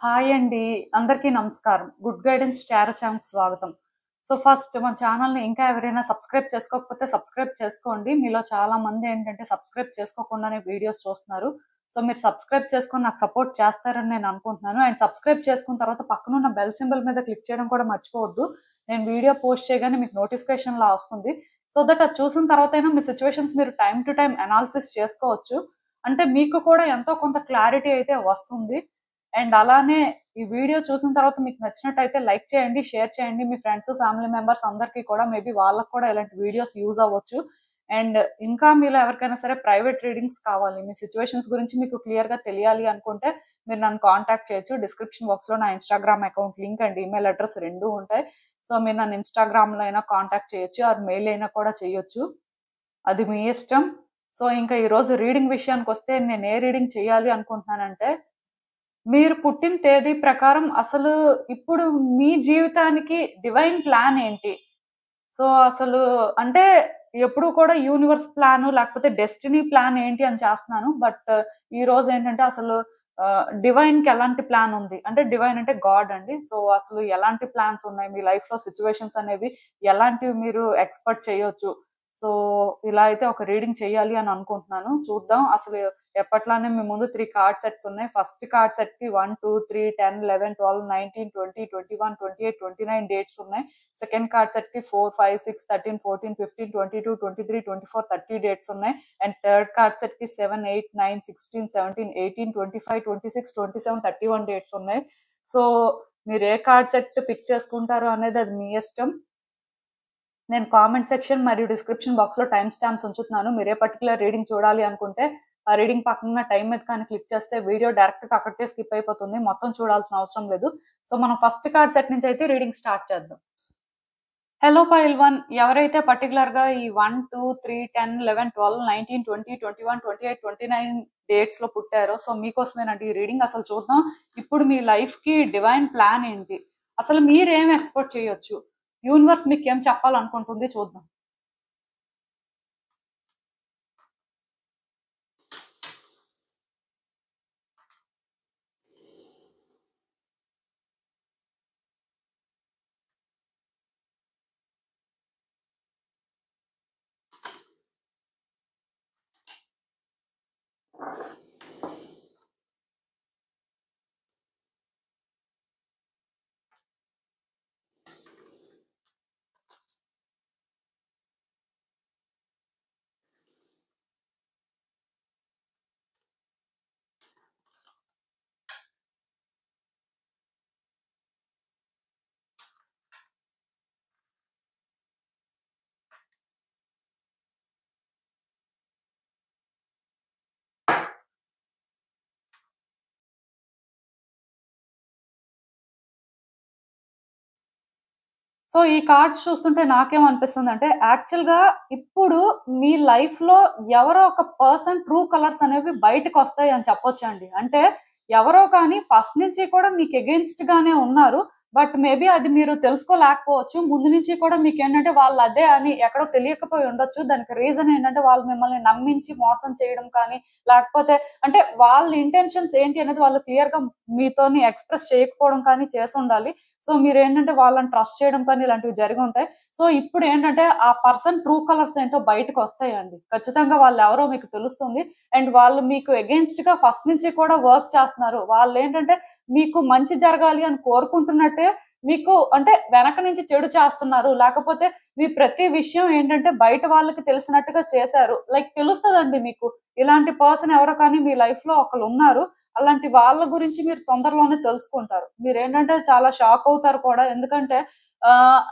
Hi అండి. అందరికీ నమస్కారం. గుడ్ గైడెన్స్ చారో ఛానల్‌కి స్వాగతం. సో, ఫస్ట్ మన ఛానల్‌ని ఇంకా ఎవరైనా సబ్స్క్రైబ్ చేసుకోకపోతే సబ్స్క్రైబ్ చేసుకోండి. మీలో చాలా మంది ఏంటంటే సబ్స్క్రైబ్ చేసుకోకుండానే వీడియోస్ చూస్తున్నారు. సో, మీరు సబ్స్క్రైబ్ చేసుకొని నాకు సపోర్ట్ చేస్తారని నేను అనుకుంటున్నాను. అండ్ సబ్స్క్రైబ్ చేసుకున్న తర్వాత పక్కనున్న బెల్ సింబల్ మీద క్లిక్ చేయడం కూడా మర్చిపోవద్దు. నేను వీడియో పోస్ట్ చేయగానే మీకు నోటిఫికేషన్‌లా వస్తుంది. సో దట్ అది చూసిన తర్వాతైనా మీ సిట్యుయేషన్స్ మీరు టైమ్ టు టైమ్ అనాలిసిస్ చేసుకోవచ్చు. అంటే మీకు కూడా ఎంతో కొంత క్లారిటీ అయితే వస్తుంది. అండ్ అలానే ఈ వీడియో చూసిన తర్వాత మీకు నచ్చినట్టయితే లైక్ చేయండి, షేర్ చేయండి మీ ఫ్రెండ్స్, ఫ్యామిలీ మెంబర్స్ అందరికీ కూడా. మేబీ వాళ్ళకి కూడా ఇలాంటి వీడియోస్ యూజ్ అవ్వచ్చు. అండ్ ఇంకా మీలో ఎవరికైనా సరే ప్రైవేట్ రీడింగ్స్ కావాలి, మీ సిచ్యువేషన్స్ గురించి మీకు క్లియర్‌గా తెలియాలి అనుకుంటే మీరు నన్ను కాంటాక్ట్ చేయొచ్చు. డిస్క్రిప్షన్ బాక్స్‌లో నా Instagram account link and email address 2 ఉంటాయి. సో, మీరు నన్ను ఇన్‌స్టాగ్రామ్‌లో అయినా కాంటాక్ట్ చేయొచ్చు ఆర్ మెయిల్ అయినా కూడా చేయొచ్చు. అది మీ ఇష్టం. సో, ఇంకా ఈరోజు రీడింగ్ విషయానికొస్తే నేను ఏ రీడింగ్ చేయాలి అనుకుంటున్నానంటే, మీరు పుట్టిన తేదీ ప్రకారం అసలు ఇప్పుడు మీ జీవితానికి డివైన్ ప్లాన్ ఏంటి? సో, అసలు అంటే ఎప్పుడు కూడా యూనివర్స్ ప్లాను లేకపోతే డెస్టినీ ప్లాన్ ఏంటి అని చేస్తున్నాను. బట్ ఈరోజు ఏంటంటే అసలు డివైన్‌కి ఎలాంటి ప్లాన్ ఉంది? అంటే డివైన్ అంటే గాడ్ అండి. సో, అసలు ఎలాంటి ప్లాన్స్ ఉన్నాయి? మీ లైఫ్‌లో సిట్యుయేషన్స్ అనేవి ఎలాంటివి మీరు ఎక్స్‌పెక్ట్ చేయొచ్చు? సో, ఇలా అయితే ఒక రీడింగ్ చేయాలి అని అనుకుంటున్నాను. చూద్దాం. అసలు ఎప్పట్లానే మీ ముందు 3 కార్డ్ సెట్స్ ఉన్నాయి. ఫస్ట్ కార్డ్ సెట్‌కి 1, 2, 3, 10, 11, 12, 19, 20, 21, 28, 29 డేట్స్ ఉన్నాయి. సెకండ్ కార్డ్ సెట్‌కి 4, 5, 6, 13, 14, 15, 22, 23, 24, 30 డేట్స్ ఉన్నాయి. అండ్ థర్డ్ కార్డ్ సెట్‌కి 7, 8, 9, 16, 17, 18, 25, 26, 27, 31 డేట్స్ ఉన్నాయి. సో, మీరు ఏ కార్డ్ సెట్ పిక్ చేసుకుంటారో అనేది అది మీ ఇష్టం. నేను కామెంట్ సెక్షన్ మరియు డిస్క్రిప్షన్ బాక్స్‌లో టైమ్ స్టాంప్స్ ఉంచుతున్నాను. మీరు ఏ పర్టిక్యులర్ రీడింగ్ చూడాలి అనుకుంటే, ఆ రీడింగ్ పక్కనున్న టైమ్ మీద కానీ క్లిక్ చేస్తే వీడియో డైరెక్ట్‌గా అక్కడికే స్కిప్ అయిపోతుంది. మొత్తం చూడాల్సిన అవసరం లేదు. సో, మనం ఫస్ట్ కార్డ్ సెట్ నుంచి అయితే రీడింగ్ స్టార్ట్ చేద్దాం. హలో పైల్ 1 ఎవరైతే పర్టిక్యులర్‌గా ఈ 1, 2, 3, 10, 11, 12, 19, 20, 21, 28, 29 డేట్స్‌లో పుట్టారో సో, మీకోసమేనండి ఈ రీడింగ్. అసలు చూద్దాం ఇప్పుడు మీ లైఫ్‌కి డివైన్ ప్లాన్ ఏంటి? అసలు మీరేం ఎక్స్‌పెక్ట్ చేయొచ్చు? యూనివర్స్ మీకేం చెప్పాలనుకుంటుంది చూద్దాం. సో, ఈ కార్డ్స్ చూస్తుంటే నాకేమనిపిస్తుందంటే, యాక్చువల్‌గా ఇప్పుడు మీ లైఫ్‌లో ఎవరో ఒక పర్సన్ ట్రూ కలర్స్ అనేవి బయటకొస్తాయి అని చెప్పొచ్చండి. అంటే ఎవరో కానీ ఫస్ట్ నుంచి కూడా మీకు ఎగెయిన్స్ట్ గానే ఉన్నారు. బట్ మేబీ అది మీరు తెలుసుకోలేకపోవచ్చు. ముందు నుంచి కూడా మీకేంటంటే వాళ్ళదే అని ఎక్కడో తెలియకపోయి ఉండొచ్చు. దానికి రీజన్ ఏంటంటే వాళ్ళు మిమ్మల్ని నమ్మించి మోసం చేయడం కానీ, లేకపోతే అంటే వాళ్ళ ఇంటెన్షన్స్ ఏంటి అనేది వాళ్ళు క్లియర్‌గా మీతోని ఎక్స్‌ప్రెస్ చేయకపోవడం కానీ చేసుండాలి. సో, మీరేంటంటే వాళ్ళని ట్రస్ట్ చేయడం కానీ ఇలాంటివి జరిగుంటాయి. సో, ఇప్పుడేంటంటే ఆ పర్సన్ ట్రూ కలర్స్ ఏంటో బయటకొస్తాయండి. ఖచ్చితంగా వాళ్ళెవరో మీకు తెలుస్తుంది. అండ్ వాళ్ళు మీకు ఎగెయిన్స్ట్‌గా ఫస్ట్ నుంచి కూడా వర్క్ చేస్తున్నారు. వాళ్ళేంటంటే మీకు మంచి జరగాలి అని కోరుకుంటున్నట్టే మీకు అంటే వెనక నుంచి చెడు చేస్తున్నారు. లేకపోతే మీ ప్రతి విషయం ఏంటంటే బయట వాళ్ళకి తెలిసినట్టుగా చేశారు. లైక్ తెలుస్తదండి మీకు. ఇలాంటి పర్సన్ ఎవరో కానీ మీ లైఫ్‌లో ఒకళ్ళున్నారు. అలాంటి వాళ్ళ గురించి మీరు తొందరలోనే తెలుసుకుంటారు. మీరేంటంటే చాలా షాక్ అవుతారు కూడా. ఎందుకంటే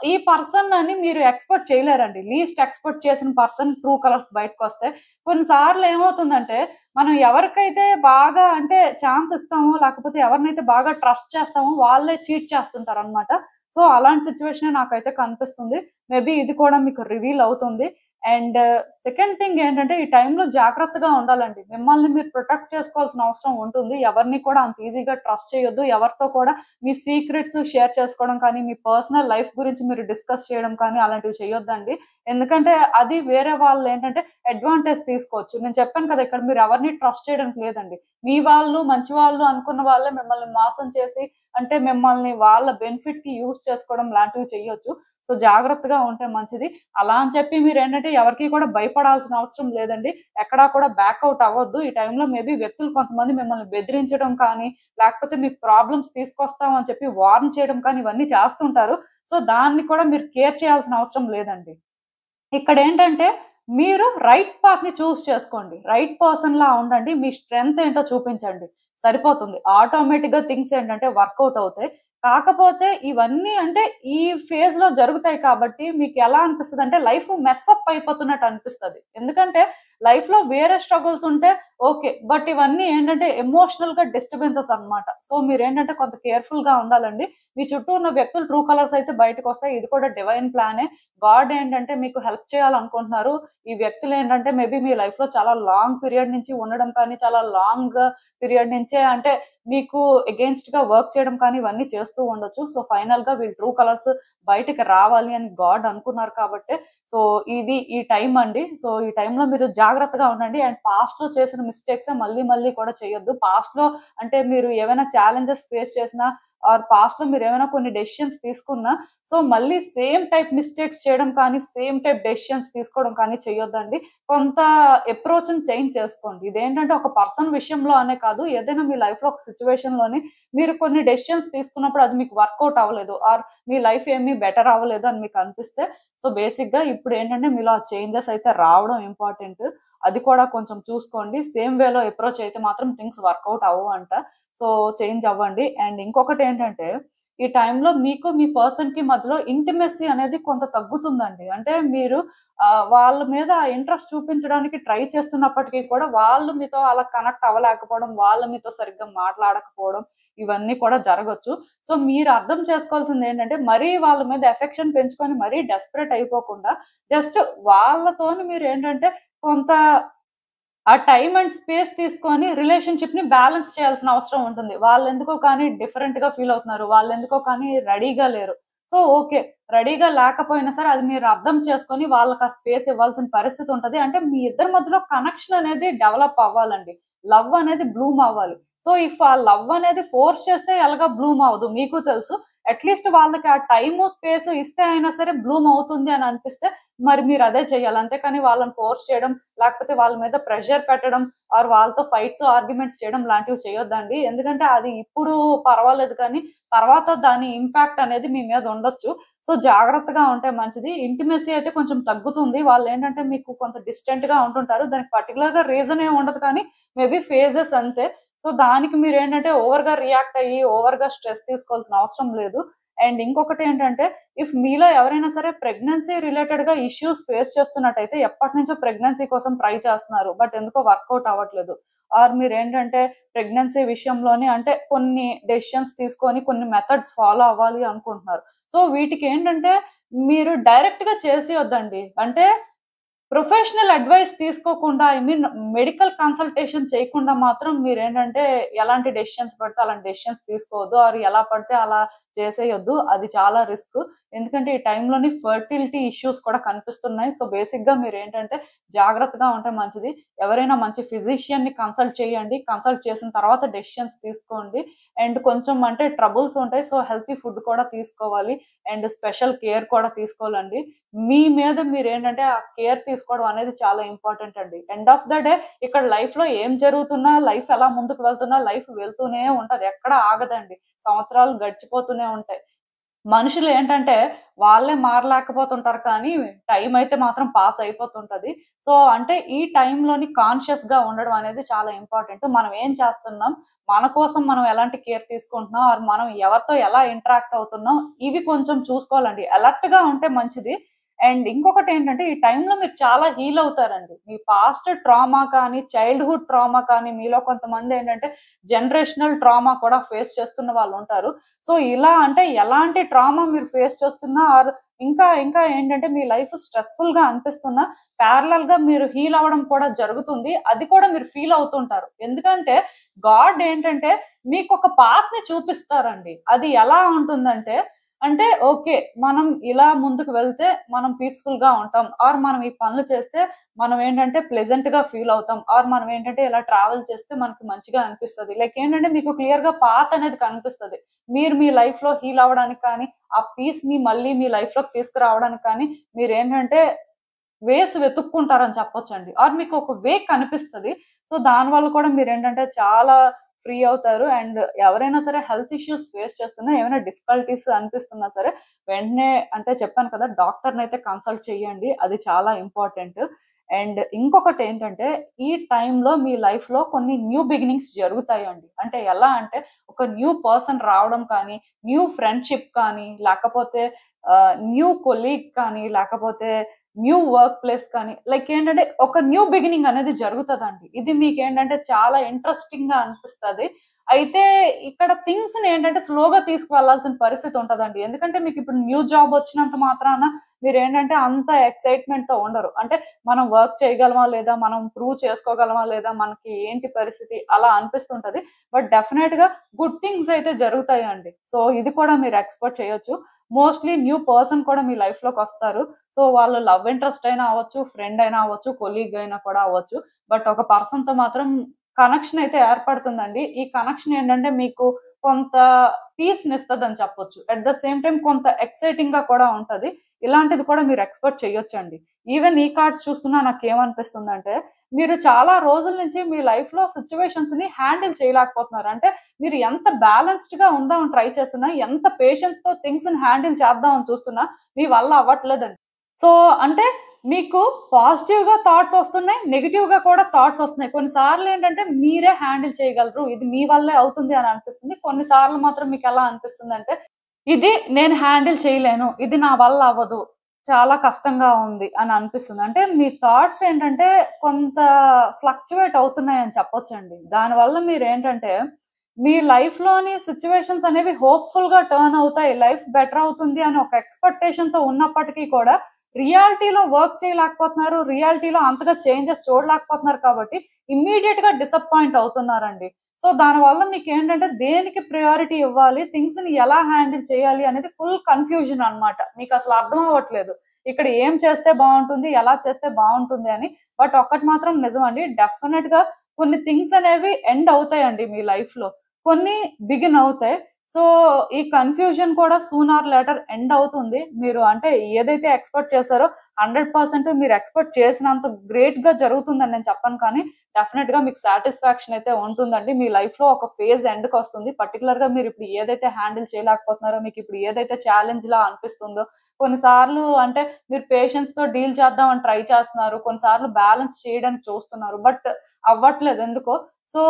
ఈ పర్సన్ అని మీరు ఎక్స్‌పెక్ట్ చేయలేరండి. లీస్ట్ ఎక్స్‌పెక్ట్ చేసిన పర్సన్ ట్రూ కలర్స్ బయటకొస్తే కొన్ని సార్లు ఏమవుతుందంటే మనం ఎవరికైతే బాగా అంటే ఛాన్స్ ఇస్తామో, లేకపోతే ఎవరినైతే బాగా ట్రస్ట్ చేస్తామో వాళ్ళే చీట్ చేస్తుంటారనమాట. సో, అలాంటి సిట్యుయేషనే నాకైతే కనిపిస్తుంది. మేబీ ఇది కూడా మీకు రివీల్ అవుతుంది. అండ్ సెకండ్ థింగ్ ఏంటంటే ఈ టైంలో జాగ్రత్తగా ఉండాలండి. మిమ్మల్ని మీరు ప్రొటెక్ట్ చేసుకోవాల్సిన అవసరం ఉంటుంది. ఎవరిని కూడా అంత ఈజీగా ట్రస్ట్ చేయొద్దు. ఎవరితో కూడా మీ సీక్రెట్స్ షేర్ చేసుకోవడం కానీ, మీ పర్సనల్ లైఫ్ గురించి మీరు డిస్కస్ చేయడం కానీ అలాంటివి చేయొద్దండి. ఎందుకంటే అది వేరే వాళ్ళు ఏంటంటే అడ్వాంటేజ్ తీసుకోవచ్చు. నేను చెప్పాను కదా, ఇక్కడ మీరు ఎవరిని ట్రస్ట్ చేయడానికి లేదండి. మీ వాళ్ళు మంచి వాళ్ళు అనుకున్న వాళ్ళే మిమ్మల్ని మోసం చేసి అంటే మిమ్మల్ని వాళ్ళ బెనిఫిట్‌కి యూజ్ చేసుకోవడం లాంటివి చేయొచ్చు. సో జాగ్రత్తగా ఉంటే మంచిది. అలా అని చెప్పి మీరేంటంటే ఎవరికీ కూడా భయపడాల్సిన అవసరం లేదండి. ఎక్కడా కూడా బ్యాకౌట్ అవ్వద్దు. ఈ టైంలో మేబీ వ్యక్తులు కొంతమంది మిమ్మల్ని బెదిరించడం కానీ, లేకపోతే మీకు ప్రాబ్లమ్స్ తీసుకొస్తాం అని చెప్పి వార్న్ చేయడం కానీ ఇవన్నీ చేస్తుంటారు. సో దాన్ని కూడా మీరు కేర్ చేయాల్సిన అవసరం లేదండి. ఇక్కడేంటంటే మీరు రైట్ పాత్‌ని చూజ్ చేసుకోండి. రైట్ పర్సన్‌లా ఉండండి. మీ స్ట్రెంగ్త్ ఏంటో చూపించండి. సరిపోతుంది. ఆటోమేటిక్‌గా థింగ్స్ ఏంటంటే వర్కౌట్ అవుతాయి. కాకపోతే ఇవన్నీ అంటే ఈ ఫేజ్‌లో జరుగుతాయి కాబట్టి మీకెలా అనిపిస్తదంటే లైఫ్ మెస్ అప్ అయిపోతున్నట్టు అనిపిస్తది. ఎందుకంటే లైఫ్‌లో వేరే స్ట్రగుల్స్ ఉంటే ఓకే. బట్ ఇవన్నీ ఏంటంటే ఎమోషనల్‌గా డిస్టర్బెన్సెస్ అన్నమాట. సో మీరేంటంటే కొంత కేర్‌ఫుల్‌గా ఉండాలండి. మీ చుట్టూ ఉన్న వ్యక్తులు ట్రూ కలర్స్ అయితే బయటకొస్తాయి. ఇది కూడా డివైన్ ప్లానే. గాడ్ ఏంటంటే మీకు హెల్ప్ చేయాలనుకుంటున్నారు. ఈ వ్యక్తులేంటంటే మేబీ మీ లైఫ్‌లో చాలా లాంగ్ పీరియడ్ నుంచి ఉండడం కానీ, చాలా లాంగ్ పీరియడ్ నుంచే అంటే మీకు ఎగెయిన్స్ట్‌గా వర్క్ చేయడం కానీ ఇవన్నీ చేస్తూ ఉండొచ్చు. సో ఫైనల్‌గా వీళ్ళు ట్రూ కలర్స్ బయటికి రావాలి అని గాడ్ అనుకున్నారు కాబట్టే సో ఇది ఈ టైం అండి. సో ఈ టైంలో మీరు జాగ్రత్తగా ఉండండి. అండ్ పాస్ట్‌లో చేసిన మిస్టేక్సే మళ్ళీ మళ్ళీ కూడా చేయొద్దు. పాస్ట్‌లో అంటే మీరు ఏవైనా ఛాలెంజెస్ ఫేస్ చేసినా ఆర్ పాస్ట్‌లో మీరేమైనా కొన్ని డెసిషన్స్ తీసుకున్నా సో మళ్ళీ సేమ్ టైప్ మిస్టేక్స్ చేయడం కానీ, సేమ్ టైప్ డెసిషన్స్ తీసుకోవడం కానీ చేయొద్దండి. కొంత అప్రోచ్‌ని చేంజ్ చేసుకోండి. ఇదేంటంటే ఒక పర్సన్ విషయంలో అనే కాదు, ఏదైనా మీ లైఫ్‌లో ఒక సిట్యుయేషన్‌లోని మీరు కొన్ని డెసిషన్స్ తీసుకున్నప్పుడు అది మీకు వర్కౌట్ అవ్వలేదు ఆర్ మీ లైఫ్ ఏమీ బెటర్ అవ్వలేదు అని మీకు అనిపిస్తే సో బేసిక్‌గా ఇప్పుడేంటంటే మీలో ఆ చేంజెస్ అయితే రావడం ఇంపార్టెంట్. అది కూడా కొంచెం చూసుకోండి. సేమ్ వేలో అప్రోచ్ అయితే మాత్రం థింగ్స్ వర్కౌట్ అవ్వవంట. సో చేంజ్ అవ్వండి. అండ్ ఇంకొకటేంటంటే ఈ టైంలో మీకు మీ పర్సన్‌కి మధ్యలో ఇంటిమెసీ అనేది కొంత తగ్గుతుందండి. అంటే మీరు వాళ్ళ మీద ఇంట్రెస్ట్ చూపించడానికి ట్రై చేస్తున్నప్పటికీ కూడా వాళ్ళు మీతో అలా కనెక్ట్ అవ్వలేకపోవడం, వాళ్ళు మీతో సరిగ్గా మాట్లాడకపోవడం ఇవన్నీ కూడా జరగొచ్చు. సో మీరు అర్థం చేసుకోవాల్సిందేంటంటే మరీ వాళ్ళ మీద ఎఫెక్షన్ పెంచుకొని మరీ డెస్పరేట్ అయిపోకుండా జస్ట్ వాళ్ళతోని మీరేంటంటే కొంత ఆ టైమ్ అండ్ స్పేస్ తీసుకొని రిలేషన్‌షిప్‌ని బ్యాలెన్స్ చేయాల్సిన అవసరం ఉంటుంది. వాళ్ళెందుకో కానీ డిఫరెంట్‌గా ఫీల్ అవుతున్నారు. వాళ్ళెందుకో కానీ రెడీగా లేరు. So okay. రెడీగా లేకపోయినా సరే అది మీరు అర్థం చేసుకొని వాళ్ళకి ఆ స్పేస్ ఇవ్వాల్సిన పరిస్థితి ఉంటది. అంటే మీ ఇద్దరి మధ్యలో కనెక్షన్ అనేది డెవలప్ అవ్వాలండి. లవ్ అనేది బ్లూమ్ అవ్వాలి. సో ఇఫ్ ఆ లవ్ అనేది ఫోర్స్ చేస్తే ఎలాగో బ్లూమ్ అవ్వదు. మీకు తెలుసు. అట్‌లీస్ట్ వాళ్ళకి ఆ టైము, స్పేసు ఇస్తే అయినా సరే బ్లూమ్ అవుతుంది అని అనిపిస్తే మరి మీరు అదే చేయాలి. అంతేకాని వాళ్ళని ఫోర్స్ చేయడం, లేకపోతే వాళ్ళ మీద ప్రెషర్ పెట్టడం ఆర్ వాళ్ళతో ఫైట్స్, ఆర్గ్యుమెంట్స్ చేయడం లాంటివి చేయొద్దండి. ఎందుకంటే అది ఇప్పుడు పర్వాలేదు కానీ తర్వాత దాని ఇంపాక్ట్ అనేది మీ మీద ఉండొచ్చు. సో జాగ్రత్తగా ఉంటే మంచిది. ఇంటిమెసీ అయితే కొంచెం తగ్గుతుంది. వాళ్ళేంటంటే మీకు కొంత డిస్టెంట్‌గా ఉంటుంటారు. దానికి పర్టిక్యులర్‌గా రీజన్ ఏమి ఉండదు కానీ మేబీ ఫేజెస్ అంతే. సో దానికి మీరేంటంటే ఓవర్‌గా రియాక్ట్ అయ్యి, ఓవర్‌గా స్ట్రెస్ తీసుకోవాల్సిన అవసరం లేదు. అండ్ ఇంకొకటేంటంటే ఇఫ్ మీలో ఎవరైనా సరే ప్రెగ్నెన్సీ రిలేటెడ్‌గా ఇష్యూస్ ఫేస్ చేస్తున్నట్టయితే ఎప్పటినుంచో ప్రెగ్నెన్సీ కోసం ట్రై చేస్తున్నారు. బట్ ఎందుకో వర్కౌట్ అవ్వట్లేదు. ఆర్ మీరేంటంటే ప్రెగ్నెన్సీ విషయంలోని అంటే కొన్ని డెసిషన్స్ తీసుకొని కొన్ని మెథడ్స్ ఫాలో అవ్వాలి అనుకుంటున్నారు. సో వీటికేంటంటే మీరు డైరెక్ట్‌గా చేసేయొద్దండి. అంటే ప్రొఫెషనల్ అడ్వైస్ తీసుకోకుండా ఐ మీన్ మెడికల్ కన్సల్టేషన్ చేయకుండా మాత్రం మీరేంటంటే ఎలాంటి డెసిషన్స్ పడితే అలాంటి డెసిషన్స్ తీసుకోవద్దు. ఆర్ ఎలా పడితే అలా చేసేయొద్దు. అది చాలా రిస్క్. ఎందుకంటే ఈ టైంలోని ఫెర్టిలిటీ ఇష్యూస్ కూడా కనిపిస్తున్నాయి. సో బేసిక్‌గా మీరేంటంటే జాగ్రత్తగా ఉంటే మంచిది. ఎవరైనా మంచి ఫిజిషియన్‌ని కన్సల్ట్ చేయండి. కన్సల్ట్ చేసిన తర్వాత డెసిషన్స్ తీసుకోండి. అండ్ కొంచెం అంటే ట్రబుల్స్ ఉంటాయి. సో హెల్తీ ఫుడ్ కూడా తీసుకోవాలి. అండ్ స్పెషల్ కేర్ కూడా తీసుకోవాలండి. మీ మీద మీరేంటంటే ఆ కేర్ తీసుకోవడం అనేది చాలా ఇంపార్టెంట్ అండి. ఎండ్ ఆఫ్ ద డే ఇక్కడ లైఫ్‌లో ఏం జరుగుతున్నా, లైఫ్ ఎలా ముందుకు వెళ్తున్నా, లైఫ్ వెళ్తూనే ఉంటది. ఎక్కడ ఆగదండి. సంవత్సరాలు గడిచిపోతూనే ఉంటాయి. మనుషులు ఏంటంటే వాళ్ళే మారలేకపోతుంటారు కానీ టైం అయితే మాత్రం పాస్ అయిపోతుంటది. సో అంటే ఈ టైంలోని కాన్షియస్‌గా ఉండడం అనేది చాలా ఇంపార్టెంట్. మనం ఏం చేస్తున్నాం? మన కోసం మనం ఎలాంటి కేర్ తీసుకుంటున్నాం? ఆర్ మనం ఎవరితో ఎలా ఇంటరాక్ట్ అవుతున్నాం? ఇవి కొంచెం చూసుకోవాలండి. అలర్ట్‌గా ఉంటే మంచిది. అండ్ ఇంకొకటేంటంటే ఈ టైంలో మీరు చాలా హీల్ అవుతారండి. మీ పాస్ట్ ట్రామా కానీ, చైల్డ్‌హుడ్ ట్రామా కానీ మీలో కొంతమందేంటంటే జనరేషనల్ ట్రామా కూడా ఫేస్ చేస్తున్న వాళ్ళుంటారు. సో ఇలా అంటే ఎలాంటి ట్రామా మీరు ఫేస్ చేస్తున్నా ఆర్ ఇంకా ఇంకా ఏంటంటే మీ లైఫ్ స్ట్రెస్ఫుల్ గా అనిపిస్తున్నా ప్యారలల్ గా మీరు హీల్ అవ్వడం కూడా జరుగుతుంది. అది కూడా మీరు ఫీల్ అవుతుంటారు. ఎందుకంటే గాడ్ ఏంటంటే మీకు ఒక పాత్ ని చూపిస్తారండి. అది ఎలా ఉంటుందంటే అంటే ఓకే, మనం ఇలా ముందుకు వెళ్తే మనం పీస్ఫుల్ గా ఉంటాం, ఆర్ మనం ఈ పనులు చేస్తే మనం ఏంటంటే ప్లెజెంట్ గా ఫీల్ అవుతాం, ఆర్ మనం ఏంటంటే ఇలా ట్రావెల్ చేస్తే మనకి మంచిగా అనిపిస్తుంది. లైక్ ఏంటంటే మీకు క్లియర్ గా పాత్ అనేది కనిపిస్తుంది. మీరు మీ లైఫ్ లో హీల్ అవ్వడానికి కానీ ఆ పీస్ ని మళ్ళీ మీ లైఫ్ లోకి తీసుకురావడానికి కానీ మీరు ఏంటంటే వేస్ వెతుక్కుంటారని చెప్పొచ్చండి. ఆర్ మీకు ఒక వే కనిపిస్తది. సో దానివల్ల కూడా మీరేంటంటే చాలా ఫ్రీ అవుతారు. అండ్ ఎవరైనా సరే హెల్త్ ఇష్యూస్ ఫేస్ చేస్తున్నా, ఏమైనా డిఫికల్టీస్ అనిపిస్తున్నా సరే వెంటనే అంటే చెప్పాను కదా, డాక్టర్‌నైతే కన్సల్ట్ చేయండి. అది చాలా ఇంపార్టెంట్. అండ్ ఇంకొకటి ఏంటంటే ఈ టైంలో మీ లైఫ్‌లో కొన్ని న్యూ బిగినింగ్స్ జరుగుతాయండి. అంటే ఎలా అంటే ఒక న్యూ పర్సన్ రావడం కానీ, న్యూ ఫ్రెండ్‌షిప్ కానీ, లేకపోతే న్యూ కొలీగ్ కానీ, లేకపోతే న్యూ వర్క్ ప్లేస్ కానీ, లైక్ ఏంటంటే ఒక న్యూ బిగినింగ్ అనేది జరుగుతదండి. ఇది మీకేంటంటే చాలా ఇంట్రెస్టింగ్‌గా అనిపిస్తది. అయితే ఇక్కడ థింగ్స్‌ని ఏంటంటే స్లోగా తీసుకువెళ్ళాల్సిన పరిస్థితి ఉంటదండి. ఎందుకంటే మీకిప్పుడు న్యూ జాబ్ వచ్చినంత మాత్రాన మీరేంటంటే అంత ఎక్సైట్‌మెంట్‌తో ఉండరు. అంటే మనం వర్క్ చేయగలమా లేదా? మనం ప్రూవ్ చేసుకోగలమా లేదా? మనకి ఏంటి పరిస్థితి? అలా అనిపిస్తుంటది. బట్ డెఫినెట్‌గా గుడ్ థింగ్స్ అయితే జరుగుతాయండి. సో ఇది కూడా మీరు ఎక్స్‌పెక్ట్ చేయొచ్చు. మోస్ట్‌లీ న్యూ పర్సన్ కూడా మీ లైఫ్‌లోకొస్తారు. సో వాళ్ళు లవ్ ఇంట్రెస్ట్ అయినా అవ్వచ్చు, ఫ్రెండ్ అయినా అవ్వచ్చు, కొలీగ్ అయినా కూడా అవ్వచ్చు. బట్ ఒక పర్సన్‌తో మాత్రం కనెక్షన్ అయితే ఏర్పడుతుందండి. ఈ కనెక్షన్ ఏంటంటే మీకు కొంత పీస్‌నిస్తదని చెప్పొచ్చు. అట్ ద సేమ్ టైమ్ కొంత ఎక్సైటింగ్‌గా కూడా ఉంటది. ఇలాంటిది కూడా మీరు ఎక్స్‌పెక్ట్ చేయొచ్చండి. ఈవెన్ ఈ కార్డ్స్ చూస్తున్నా నాకేమనిపిస్తుందంటే, మీరు చాలా రోజుల నుంచి మీ లైఫ్‌లో సిట్యుయేషన్స్‌ని హ్యాండిల్ చేయలేకపోతున్నారు. అంటే మీరు ఎంత బ్యాలెన్స్డ్‌గా ఉందామని ట్రై చేస్తున్నా, ఎంత పేషెన్స్‌తో థింగ్స్‌ని హ్యాండిల్ చేద్దామని చూస్తున్నా, మీ వల్ల అవ్వట్లేదండి. సో, అంటే మీకు పాజిటివ్‌గా థాట్స్ వస్తున్నాయి. నెగెటివ్‌గా కూడా థాట్స్ వస్తున్నాయి. కొన్ని సార్లు ఏంటంటే మీరే హ్యాండిల్ చేయగలరు. ఇది మీ వల్లే అవుతుంది అని అనిపిస్తుంది. కొన్ని సార్లు మాత్రం మీకెలా అనిపిస్తుందంటే, ఇది నేను హ్యాండిల్ చేయలేను. ఇది నా వల్ల అవ్వదు. చాలా కష్టంగా ఉంది అని అనిపిస్తుంది. అంటే మీ థాట్స్ ఏంటంటే కొంత ఫ్లక్చుయేట్ అవుతున్నాయని చెప్పొచ్చండి. దానివల్ల మీరేంటంటే మీ లైఫ్‌లోని సిట్యుయేషన్స్ అనేవి హోప్‌ఫుల్‌గా టర్న్ అవుతాయి. లైఫ్ బెటర్ అవుతుంది అని ఒక ఎక్స్‌పెక్టేషన్‌తో ఉన్నప్పటికీ కూడా రియాలిటీలో వర్క్ చేయలేకపోతున్నారు. రియాలిటీలో అంతగా చేంజెస్ చూడలేకపోతున్నారు కాబట్టి ఇమ్మీడియేట్‌గా డిసప్పాయింట్ అవుతున్నారండి. సో దానివల్ల మీకేంటంటే దేనికి ప్రయారిటీ ఇవ్వాలి, థింగ్స్‌ని ఎలా హ్యాండిల్ చేయాలి అనేది ఫుల్ కన్‌ఫ్యూజన్ అన్నమాట. మీకసలు అర్థం అవ్వట్లేదు. ఇక్కడ ఏం చేస్తే బావుంటుంది, ఎలా చేస్తే బావుంటుంది అని. బట్ ఒక్కటి మాత్రం నిజమండి. డెఫినిట్‌గా కొన్ని థింగ్స్ అనేవి ఎండ్ అవుతాయండి మీ లైఫ్‌లో. కొన్ని బిగిన్ అవుతాయి. సో ఈ కన్‌ఫ్యూజన్ కూడా సూన్ ఆర్ లేటర్ ఎండ్ అవుతుంది. మీరు అంటే ఏదైతే ఎక్స్‌పెక్ట్ చేసారో 100% మీరు ఎక్స్‌పెక్ట్ చేసినంత గ్రేట్‌గా జరుగుతుందని నేను చెప్పను కానీ డెఫినెట్‌గా మీకు సాటిస్ఫాక్షన్ అయితే ఉంటుందండి. మీ లైఫ్‌లో ఒక ఫేజ్ ఎండ్‌కొస్తుంది. పర్టిక్యులర్‌గా మీరిప్పుడు ఏదైతే హ్యాండిల్ చేయలేకపోతున్నారో, మీకిప్పుడు ఏదైతే ఛాలెంజ్‌లా అనిపిస్తుందో, కొన్నిసార్లు అంటే మీరు పేషెన్స్‌తో డీల్ చేద్దామని ట్రై చేస్తున్నారు. కొన్నిసార్లు బ్యాలెన్స్ చేయడానికి చూస్తున్నారు. బట్ అవ్వట్లేదు ఎందుకో. సో,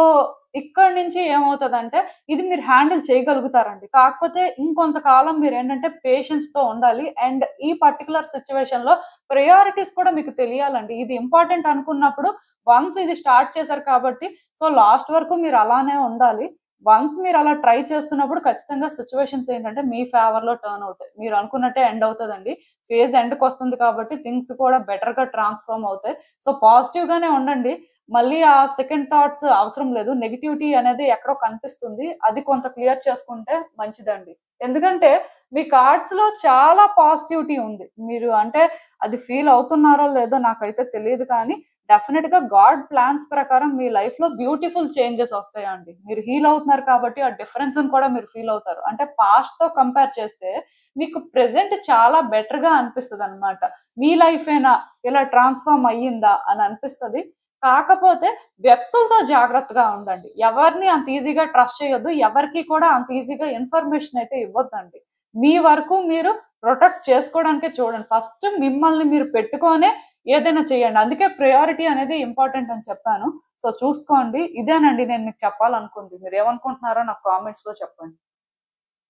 ఇక్కడి నుంచి ఏమవుతదంటే, ఇది మీరు హ్యాండిల్ చేయగలుగుతారండి. కాకపోతే ఇంకొంతకాలం మీరేంటంటే పేషెన్స్‌తో ఉండాలి. అండ్ ఈ పర్టిక్యులర్ సిట్యుయేషన్‌లో ప్రయారిటీస్ కూడా మీకు తెలియాలండి. ఇది ఇంపార్టెంట్ అనుకున్నప్పుడు వన్స్ ఇది స్టార్ట్ చేశారు కాబట్టి, సో లాస్ట్ వరకు మీరు అలానే ఉండాలి. వన్స్ మీరు అలా ట్రై చేస్తున్నప్పుడు ఖచ్చితంగా సిట్యుయేషన్స్ ఏంటంటే మీ ఫేవర్‌లో టర్న్ అవుతాయి. మీరు అనుకున్నట్టే ఎండ్ అవుతదండి. ఫేజ్ ఎండ్‌కొస్తుంది కాబట్టి థింగ్స్ కూడా బెటర్‌గా ట్రాన్స్‌ఫార్మ్ అవుతాయి. సో పాజిటివ్‌గానే ఉండండి. మళ్ళీ ఆ సెకండ్ థాట్స్ అవసరం లేదు. నెగటివిటీ అనేది ఎక్కడో కనిపిస్తుంది. అది కొంత క్లియర్ చేసుకుంటే మంచిదండి. ఎందుకంటే మీ కార్డ్స్‌లో చాలా పాజిటివిటీ ఉంది. మీరు అంటే అది ఫీల్ అవుతున్నారో లేదో నాకైతే తెలీదు కానీ డెఫినిట్‌గా గాడ్ ప్లాన్స్ ప్రకారం మీ లైఫ్‌లో బ్యూటిఫుల్ చేంజెస్ వస్తాయండి. మీరు హీల్ అవుతున్నారు కాబట్టి ఆ డిఫరెన్స్‌ని కూడా మీరు ఫీల్ అవుతారు. అంటే పాస్ట్‌తో కంపేర్ చేస్తే మీకు ప్రెజెంట్ చాలా బెటర్‌గా అనిపిస్తదనమాట. మీ లైఫేనా ఇలా ట్రాన్స్‌ఫార్మ్ అయ్యిందా అని అనిపిస్తది. కాకపోతే వ్యక్తులతో జాగ్రత్తగా ఉండండి. ఎవరిని అంత ఈజీగా ట్రస్ట్ చేయొద్దు. ఎవరికీ కూడా అంత ఈజీగా ఇన్ఫర్మేషన్ అయితే ఇవ్వొద్దండి. మీ వరకు మీరు ప్రొటెక్ట్ చేసుకోవడానికే చూడండి. ఫస్ట్ మిమ్మల్ని మీరు పెట్టుకొనే ఏదైనా చేయండి. అందుకే ప్రయారిటీ అనేది ఇంపార్టెంట్ అని చెప్పాను. సో చూసుకోండి. ఇదేనండి నేను మీకు చెప్పాలనుకుంది. మీరేమనుకుంటున్నారో నాకు కామెంట్స్‌లో చెప్పండి.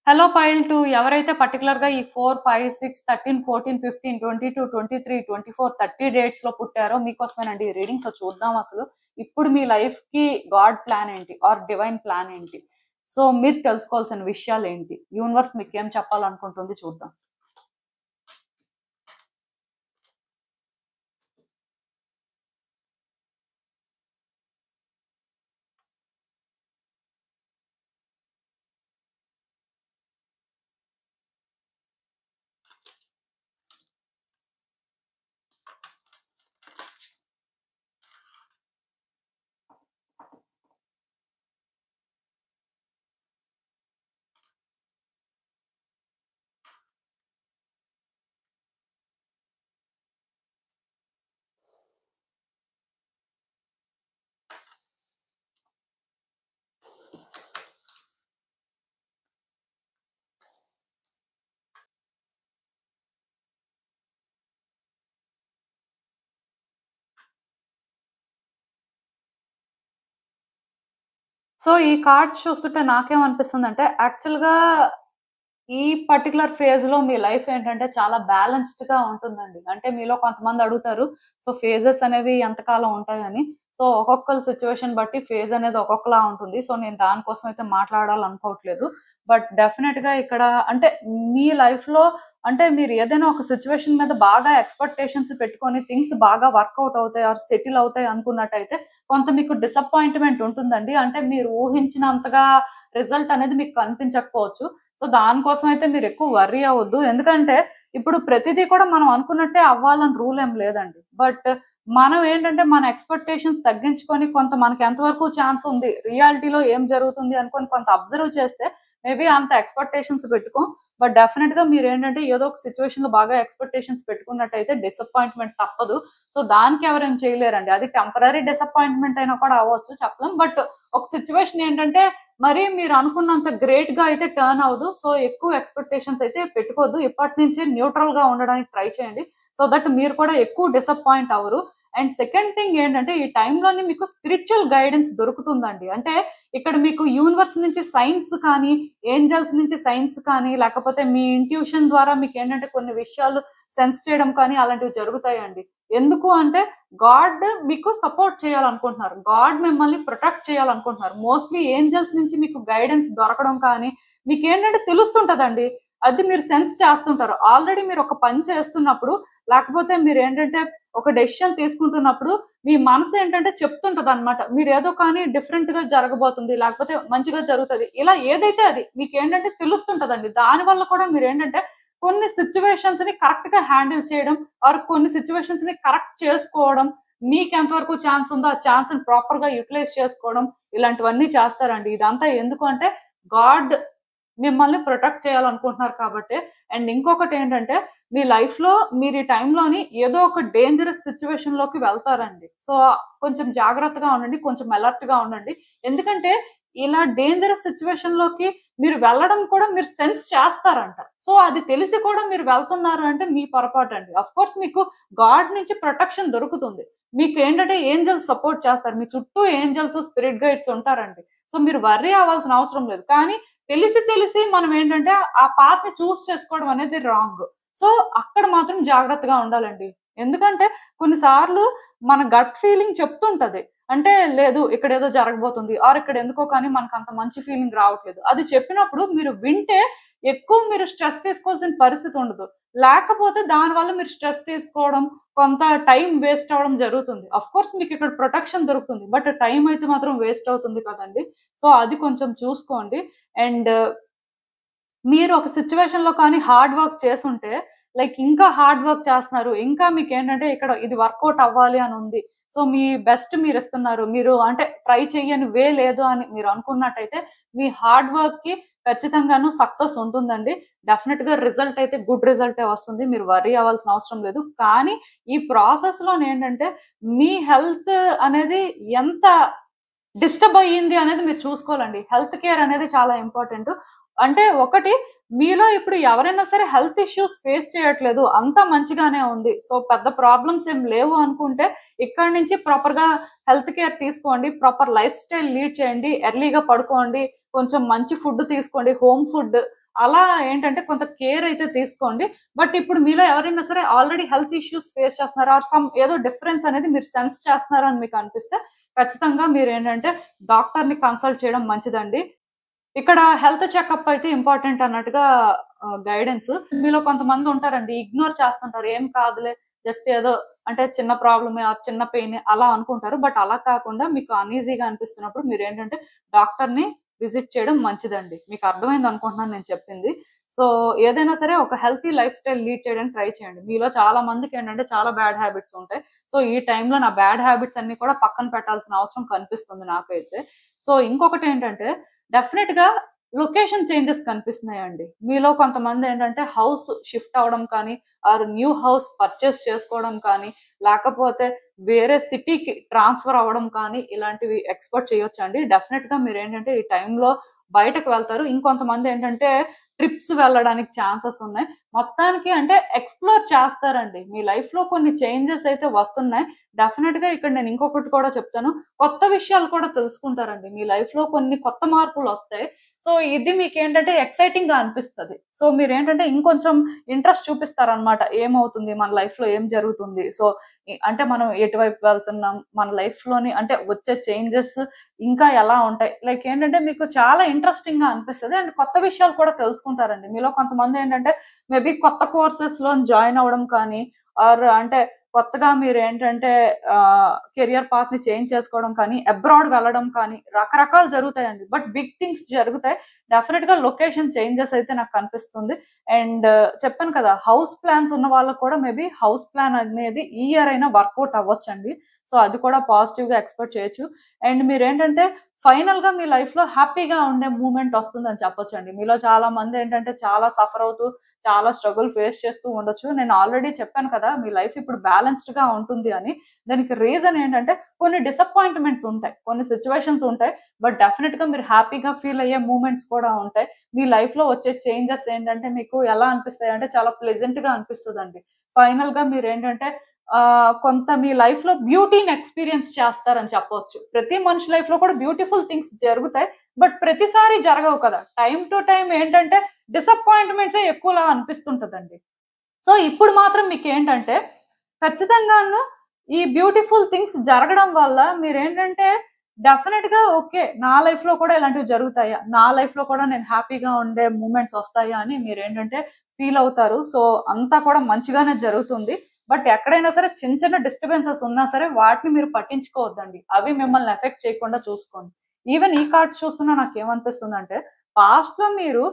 హలో పైల్ 2 ఎవరైతే పర్టిక్యులర్‌గా ఈ 4, 5, 6, 13, 14, 15, 22, 23, 24, 30 డేట్స్‌లో పుట్టారో మీకోసమేనండి ఈ రీడింగ్. సో చూద్దాం అసలు ఇప్పుడు మీ లైఫ్‌కి గాడ్ ప్లాన్ ఏంటి? ఆర్ డివైన్ ప్లాన్ ఏంటి? సో మీరు తెలుసుకోవాల్సిన విషయాలేంటి? యూనివర్స్ మీకేం చెప్పాలనుకుంటుంది చూద్దాం. సో ఈ కార్డ్స్ చూస్తుంటే నాకేమనిపిస్తుందంటే యాక్చువల్‌గా ఈ పర్టిక్యులర్ ఫేజ్‌లో మీ లైఫ్ ఏంటంటే చాలా బ్యాలెన్స్‌డ్‌గా ఉంటుందండి. అంటే మీలో కొంతమంది అడుగుతారు. సో ఫేజెస్ అనేవి ఎంతకాలం ఉంటాయని. సో ఒక్కొక్కళ్ళ సిట్యుయేషన్ బట్టి ఫేజ్ అనేది ఒక్కొక్కలా ఉంటుంది. సో నేను దానికోసం అయితే మాట్లాడాలనుకోవట్లేదు. బట్ డెఫినిట్‌గా ఇక్కడ అంటే మీ లైఫ్‌లో అంటే మీరు ఏదైనా ఒక సిట్యుయేషన్ మీద బాగా ఎక్స్‌పెక్టేషన్స్ పెట్టుకొని థింగ్స్ బాగా వర్కౌట్ అవుతాయి ఆర్ సెటిల్ అవుతాయి అనుకున్నట్టయితే కొంత మీకు డిసప్పాయింట్‌మెంట్ ఉంటుందండి. అంటే మీరు ఊహించినంతగా రిజల్ట్ అనేది మీకు కనిపించకపోవచ్చు. సో దానికోసం అయితే మీరు ఎక్కువ వర్రీ అవ్వద్దు. ఎందుకంటే ఇప్పుడు ప్రతిదీ కూడా మనం అనుకున్నట్టే అవ్వాలని రూల్ ఏం లేదండి. బట్ మనం ఏంటంటే మన ఎక్స్‌పెక్టేషన్స్ తగ్గించుకొని కొంత మనకి ఎంతవరకు ఛాన్స్ ఉంది, రియాలిటీలో ఏం జరుగుతుంది అనుకోని కొంత అబ్జర్వ్ చేస్తే మేబీ అంత ఎక్స్‌పెక్టేషన్స్ పెట్టుకోం. బట్ డెఫినిట్‌గా మీరేంటంటే ఏదో ఒక సిట్యుయేషన్‌లో బాగా ఎక్స్‌పెక్టేషన్స్ పెట్టుకున్నట్టయితే డిసప్పాయింట్‌మెంట్ తప్పదు. సో దానికి ఎవరేం చేయలేరండి. అది టెంపరరీ డిసప్పాయింట్‌మెంట్ అయినా కూడా అవ్వచ్చు చెప్పలేం. బట్ ఒక సిట్యుయేషన్ ఏంటంటే మరి మీరు అనుకున్నంత గ్రేట్‌గా అయితే టర్న్ అవ్వదు. సో ఎక్కువ ఎక్స్‌పెక్టేషన్స్ అయితే పెట్టుకోవద్దు. ఇప్పటి నుంచే న్యూట్రల్‌గా ఉండడానికి ట్రై చేయండి. సో దట్ మీరు కూడా ఎక్కువ డిసప్పాయింట్ అవ్వరు. అండ్ సెకండ్ థింగ్ ఏంటంటే ఈ టైంలోనే మీకు స్పిరిచ్యువల్ గైడెన్స్ దొరుకుతుందండి. అంటే ఇక్కడ మీకు యూనివర్స్ నుంచి సైన్స్ కానీ, ఏంజెల్స్ నుంచి సైన్స్ కానీ, లేకపోతే మీ ఇంట్యూషన్ ద్వారా మీకేంటంటే కొన్ని విషయాలు సెన్స్ చేయడం కానీ అలాంటివి జరుగుతాయండి. ఎందుకు అంటే గాడ్ మీకు సపోర్ట్ చేయాలనుకుంటున్నారు. గాడ్ మిమ్మల్ని ప్రొటెక్ట్ చేయాలనుకుంటున్నారు. మోస్ట్‌లీ ఏంజెల్స్ నుంచి మీకు గైడెన్స్ దొరకడం కానీ, మీకేంటంటే తెలుస్తుంటదండి. అది మీరు సెన్స్ చేస్తుంటారు. ఆల్రెడీ మీరు ఒక పని చేస్తున్నప్పుడు, లేకపోతే మీరేంటంటే ఒక డెసిషన్ తీసుకుంటున్నప్పుడు, మీ మనసు ఏంటంటే చెప్తుంటదనమాట. మీరేదో కానీ డిఫరెంట్‌గా జరగబోతుంది, లేకపోతే మంచిగా జరుగుతది. ఇలా ఏదైతే అది మీకేంటంటే తెలుస్తుంటదండి. దానివల్ల కూడా మీరేంటంటే కొన్ని సిట్యుయేషన్స్‌ని కరెక్ట్‌గా హ్యాండిల్ చేయడం, ఆర్ కొన్ని సిట్యుయేషన్స్‌ని కరెక్ట్ చేసుకోవడం, మీకెంత వరకు ఛాన్స్ ఉందో ఆ ఛాన్స్‌ని ప్రాపర్‌గా యుటిలైజ్ చేసుకోవడం, ఇలాంటివన్నీ చేస్తారండి. ఇదంతా ఎందుకు అంటే గాడ్ మిమ్మల్ని ప్రొటెక్ట్ చేయాలనుకుంటున్నారు కాబట్టే. అండ్ ఇంకొకటేంటంటే మీ లైఫ్‌లో మీరు ఈ టైంలోని ఏదో ఒక డేంజరస్ సిట్యుయేషన్‌లోకి వెళ్తారండి. సో కొంచెం జాగ్రత్తగా ఉండండి. కొంచెం అలర్ట్‌గా ఉండండి. ఎందుకంటే ఇలా డేంజరస్ సిట్యుయేషన్‌లోకి మీరు వెళ్ళడం కూడా మీరు సెన్స్ చేస్తారంట. సో అది తెలిసి కూడా మీరు వెళ్తున్నారు అంటే మీ పొరపాటండి. ఆఫ్‌కోర్స్ మీకు గాడ్ నుంచి ప్రొటెక్షన్ దొరుకుతుంది. మీకేంటంటే ఏంజెల్స్ సపోర్ట్ చేస్తారు. మీ చుట్టూ ఏంజెల్స్, స్పిరిట్ గైడ్స్ ఉంటారండి. సో మీరు వర్రీ అవ్వాల్సిన అవసరం లేదు. కానీ తెలిసి మనం ఏంటంటే ఆ పాత్‌ని చూజ్ చేసుకోవడం అనేది రాంగ్. సో అక్కడ మాత్రం జాగ్రత్తగా ఉండాలండి. ఎందుకంటే కొన్ని సార్లు మన గట్ ఫీలింగ్ చెప్తుంటది. అంటే లేదు ఇక్కడేదో జరగబోతుంది. ఆర్ ఇక్కడ ఎందుకో కానీ మనకంత మంచి ఫీలింగ్ రావట్లేదు. అది చెప్పినప్పుడు మీరు వింటే ఎక్కువ మీరు స్ట్రెస్ తీసుకోవాల్సిన పరిస్థితి ఉండదు. లేకపోతే దానివల్ల మీరు స్ట్రెస్ తీసుకోవడం, కొంత టైం వేస్ట్ అవ్వడం జరుగుతుంది. ఆఫ్‌కోర్స్ మీకిక్కడ ప్రొటెక్షన్ దొరుకుతుంది. బట్ టైం అయితే మాత్రం వేస్ట్ అవుతుంది కదండీ! సో అది కొంచెం చూసుకోండి. అండ్ మీరు ఒక సిట్యుయేషన్‌లో కానీ హార్డ్ వర్క్ చేసుంటే, లైక్ ఇంకా హార్డ్ వర్క్ చేస్తున్నారు. ఇంకా మీకేంటంటే ఇక్కడ ఇది వర్కౌట్ అవ్వాలి అని ఉంది. సో, మీ బెస్ట్ మీరిస్తున్నారు. మీరు అంటే ట్రై చెయ్యని వే లేదు అని మీరు అనుకున్నట్టయితే, మీ హార్డ్ వర్క్‌కి ఖచ్చితంగాను సక్సెస్ ఉంటుందండి. డెఫినిట్‌గా రిజల్ట్ అయితే గుడ్ రిజల్టే వస్తుంది. మీరు వర్రీ అవ్వాల్సిన అవసరం లేదు. కానీ ఈ ప్రాసెస్‌లోనేంటంటే, మీ హెల్త్ అనేది ఎంత డిస్టర్బ్ అయ్యింది అనేది మీరు చూసుకోవాలండి. హెల్త్ కేర్ అనేది చాలా ఇంపార్టెంట్. అంటే ఒకటి మీలో ఇప్పుడు ఎవరైనా సరే హెల్త్ ఇష్యూస్ ఫేస్ చేయట్లేదు. అంతా మంచిగానే ఉంది. సో పెద్ద ప్రాబ్లమ్స్ ఏం లేవు అనుకుంటే ఇక్కడి నుంచి ప్రాపర్‌గా హెల్త్ కేర్ తీసుకోండి. ప్రాపర్ లైఫ్ స్టైల్ లీడ్ చేయండి. ఎర్లీగా పడుకోండి. కొంచెం మంచి ఫుడ్ తీసుకోండి. Home food. అలా ఏంటంటే కొంత కేర్ అయితే తీసుకోండి. బట్ ఇప్పుడు మీలో ఎవరైనా సరే ఆల్రెడీ హెల్త్ ఇష్యూస్ ఫేస్ చేస్తున్నారు. ఆర్ సమ్ ఏదో డిఫరెన్స్ అనేది మీరు సెన్స్ చేస్తున్నారు అని మీకు అనిపిస్తే ఖచ్చితంగా మీరేంటంటే డాక్టర్‌ని కన్సల్ట్ చేయడం మంచిదండి. ఇక్కడ హెల్త్ చెకప్ అయితే ఇంపార్టెంట్ అన్నట్టుగా గైడెన్స్. మీలో కొంతమంది ఉంటారండి ఇగ్నోర్ చేస్తుంటారు. ఏం కాదులే జస్ట్ ఏదో అంటే చిన్న ప్రాబ్లమే ఆర్ చిన్న పెయినే అలా అనుకుంటారు. బట్ అలా కాకుండా మీకు అన్‌ఈజీగా అనిపిస్తున్నప్పుడు మీరేంటంటే డాక్టర్‌ని విజిట్ చేయడం మంచిదండి. మీకు అర్థమైంది అనుకుంటున్నాను నేను చెప్పింది. సో ఏదైనా సరే ఒక హెల్తీ లైఫ్ స్టైల్ లీడ్ చేయడానికి ట్రై చేయండి. మీలో చాలా మందికేంటంటే చాలా బ్యాడ్ హ్యాబిట్స్ ఉంటాయి. సో ఈ టైంలో నా బ్యాడ్ హ్యాబిట్స్ అన్నీ కూడా పక్కన పెట్టాల్సిన అవసరం కనిపిస్తుంది నాకైతే. సో ఇంకొకటేంటంటే డెఫినిట్‌గా లొకేషన్ చేంజెస్ కనిపిస్తున్నాయండి. మీలో కొంతమందేంటంటే హౌస్ షిఫ్ట్ అవ్వడం కానీ, ఆర్ న్యూ హౌస్ పర్చేస్ చేసుకోవడం కానీ, లేకపోతే వేరే సిటీకి ట్రాన్స్‌ఫర్ అవ్వడం కానీ, ఇలాంటివి ఎక్స్‌పెక్ట్ చేయొచ్చండి. డెఫినిట్‌గా మీరేంటంటే ఈ టైంలో బయటకు వెళ్తారు. ఇంకొంతమందేంటంటే ట్రిప్స్ వెళ్ళడానికి ఛాన్సెస్ ఉన్నాయి. మొత్తానికి అంటే ఎక్స్‌ప్లోర్ చేస్తారండి. మీ లైఫ్‌లో కొన్ని చేంజెస్ అయితే వస్తున్నాయి. డెఫినిట్‌గా ఇక్కడ నేను ఇంకొకటి కూడా చెప్తాను. కొత్త విషయాలు కూడా తెలుసుకుంటారండి. మీ లైఫ్‌లో కొన్ని కొత్త మార్పులొస్తాయి. సో, ఇది మీకేంటంటే ఎక్సైటింగ్‌గా అనిపిస్తది. సో, మీరేంటంటే ఇంకొంచెం ఇంట్రెస్ట్ చూపిస్తారనమాట. ఏమవుతుంది? మన లైఫ్‌లో ఏం జరుగుతుంది? సో, అంటే మనం ఎటువైపు వెళ్తున్నాం? మన లైఫ్‌లోని అంటే వచ్చే చేంజెస్ ఇంకా ఎలా ఉంటాయి? లైక్ ఏంటంటే మీకు చాలా ఇంట్రెస్టింగ్‌గా అనిపిస్తది. అండ్ కొత్త విషయాలు కూడా తెలుసుకుంటారండి. మీలో కొంతమందేంటంటే మేబీ కొత్త కోర్సెస్‌లోని జాయిన్ అవ్వడం కానీ ఆర్ అంటే కొత్తగా మీరేంటంటే కెరియర్ పాత్‌ని చేంజ్ చేసుకోవడం కానీ, అబ్రాడ్ వెళ్ళడం కానీ రకరకాలు జరుగుతాయండి. బట్ బిగ్ థింగ్స్ జరుగుతాయి. డెఫినిట్‌గా లొకేషన్ చేంజెస్ అయితే నాకు కనిపిస్తుంది. అండ్ చెప్పాను కదా! హౌస్ ప్లాన్స్ ఉన్న వాళ్ళకి కూడా మేబీ హౌస్ ప్లాన్ అనేది ఈ ఇయర్ అయినా వర్కౌట్ అవ్వొచ్చండి. సో, అది కూడా పాజిటివ్‌గా ఎక్స్‌పెక్ట్ చేయొచ్చు. అండ్ మీరేంటంటే ఫైనల్‌గా మీ లైఫ్‌లో హ్యాపీగా ఉండే మూవ్‌మెంట్ వస్తుందని చెప్పొచ్చండి. మీలో చాలా మందేంటంటే చాలా సఫర్ అవుతూ, చాలా స్ట్రగుల్ ఫేస్ చేస్తూ ఉండొచ్చు. నేను ఆల్రెడీ చెప్పాను కదా! మీ లైఫ్ ఇప్పుడు బ్యాలెన్స్‌డ్‌గా ఉంటుంది అని. దానికి రీజన్ ఏంటంటే కొన్ని డిసప్పాయింట్‌మెంట్స్ ఉంటాయి. కొన్ని సిట్యుయేషన్స్ ఉంటాయి. బట్ డెఫినిట్‌గా మీరు హ్యాపీగా ఫీల్ అయ్యే మూవ్‌మెంట్స్ కూడా ఉంటాయి. మీ లైఫ్‌లో వచ్చే చేంజెస్ ఏంటంటే మీకు ఎలా అనిపిస్తాయంటే చాలా ప్లెజెంట్‌గా అనిపిస్తదండి. ఫైనల్‌గా మీరేంటంటే కొంత మీ లైఫ్‌లో బ్యూటీని ఎక్స్‌పీరియన్స్ చేస్తారని చెప్పొచ్చు. ప్రతి మనిషి లైఫ్‌లో కూడా బ్యూటిఫుల్ థింగ్స్ జరుగుతాయి. బట్ ప్రతిసారి జరగవు కదా! టైమ్ టు టైమ్ ఏంటంటే డిసప్పాయింట్‌మెంట్సే ఎక్కువలా అనిపిస్తుంటదండి. సో, ఇప్పుడు మాత్రం మీకేంటంటే ఖచ్చితంగాను ఈ బ్యూటిఫుల్ థింగ్స్ జరగడం వల్ల మీరేంటంటే డెఫినిట్‌గా ఓకే. నా లైఫ్‌లో కూడా ఇలాంటివి జరుగుతాయా? నా లైఫ్‌లో కూడా నేను హ్యాపీగా ఉండే మూమెంట్స్ వస్తాయా? అని మీరేంటంటే ఫీల్ అవుతారు. సో, అంతా కూడా మంచిగానే జరుగుతుంది. బట్ ఎక్కడైనా సరే చిన్న చిన్న డిస్టర్బెన్సెస్ ఉన్నా సరే వాటిని మీరు పట్టించుకోవద్దండి. అవి మిమ్మల్ని ఎఫెక్ట్ చేయకుండా చూసుకోండి. ఈవెన్ ఈ కార్డ్స్ చూస్తున్నా నాకేమనిపిస్తుందంటే పాస్ట్‌లో మీరు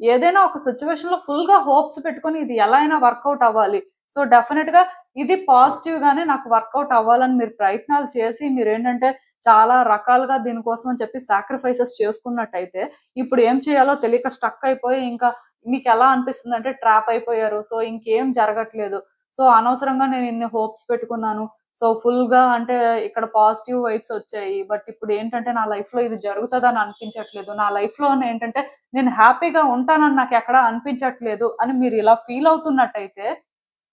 ఏదైనా ఒక సిట్యుయేషన్‌లో ఫుల్‌గా హోప్స్ పెట్టుకొని ఇది ఎలా అయినా వర్కౌట్ అవ్వాలి. సో, డెఫినిట్‌గా ఇది పాజిటివ్‌గానే నాకు వర్కౌట్ అవ్వాలని మీరు ప్రయత్నాలు చేసి మీరేంటంటే చాలా రకాలుగా దీనికోసం అని చెప్పి సాక్రిఫైసెస్ చేసుకున్నట్టయితే, ఇప్పుడు ఏం చేయాలో తెలియక స్టక్ అయిపోయి ఇంకా మీకెలా అనిపిస్తుందంటే ట్రాప్ అయిపోయారు. సో, ఇంకేం జరగట్లేదు. సో, అనవసరంగా నేను ఇన్ని హోప్స్ పెట్టుకున్నాను. సో, ఫుల్‌గా అంటే ఇక్కడ పాజిటివ్ వైబ్స్ వచ్చాయి. బట్ ఇప్పుడేంటంటే నా లైఫ్‌లో ఇది జరుగుతదని అనిపించట్లేదు. నా లైఫ్‌లోనేంటంటే నేను హ్యాపీగా ఉంటానని నాకెక్కడా అనిపించట్లేదు అని మీరిలా ఫీల్ అవుతున్నట్టయితే,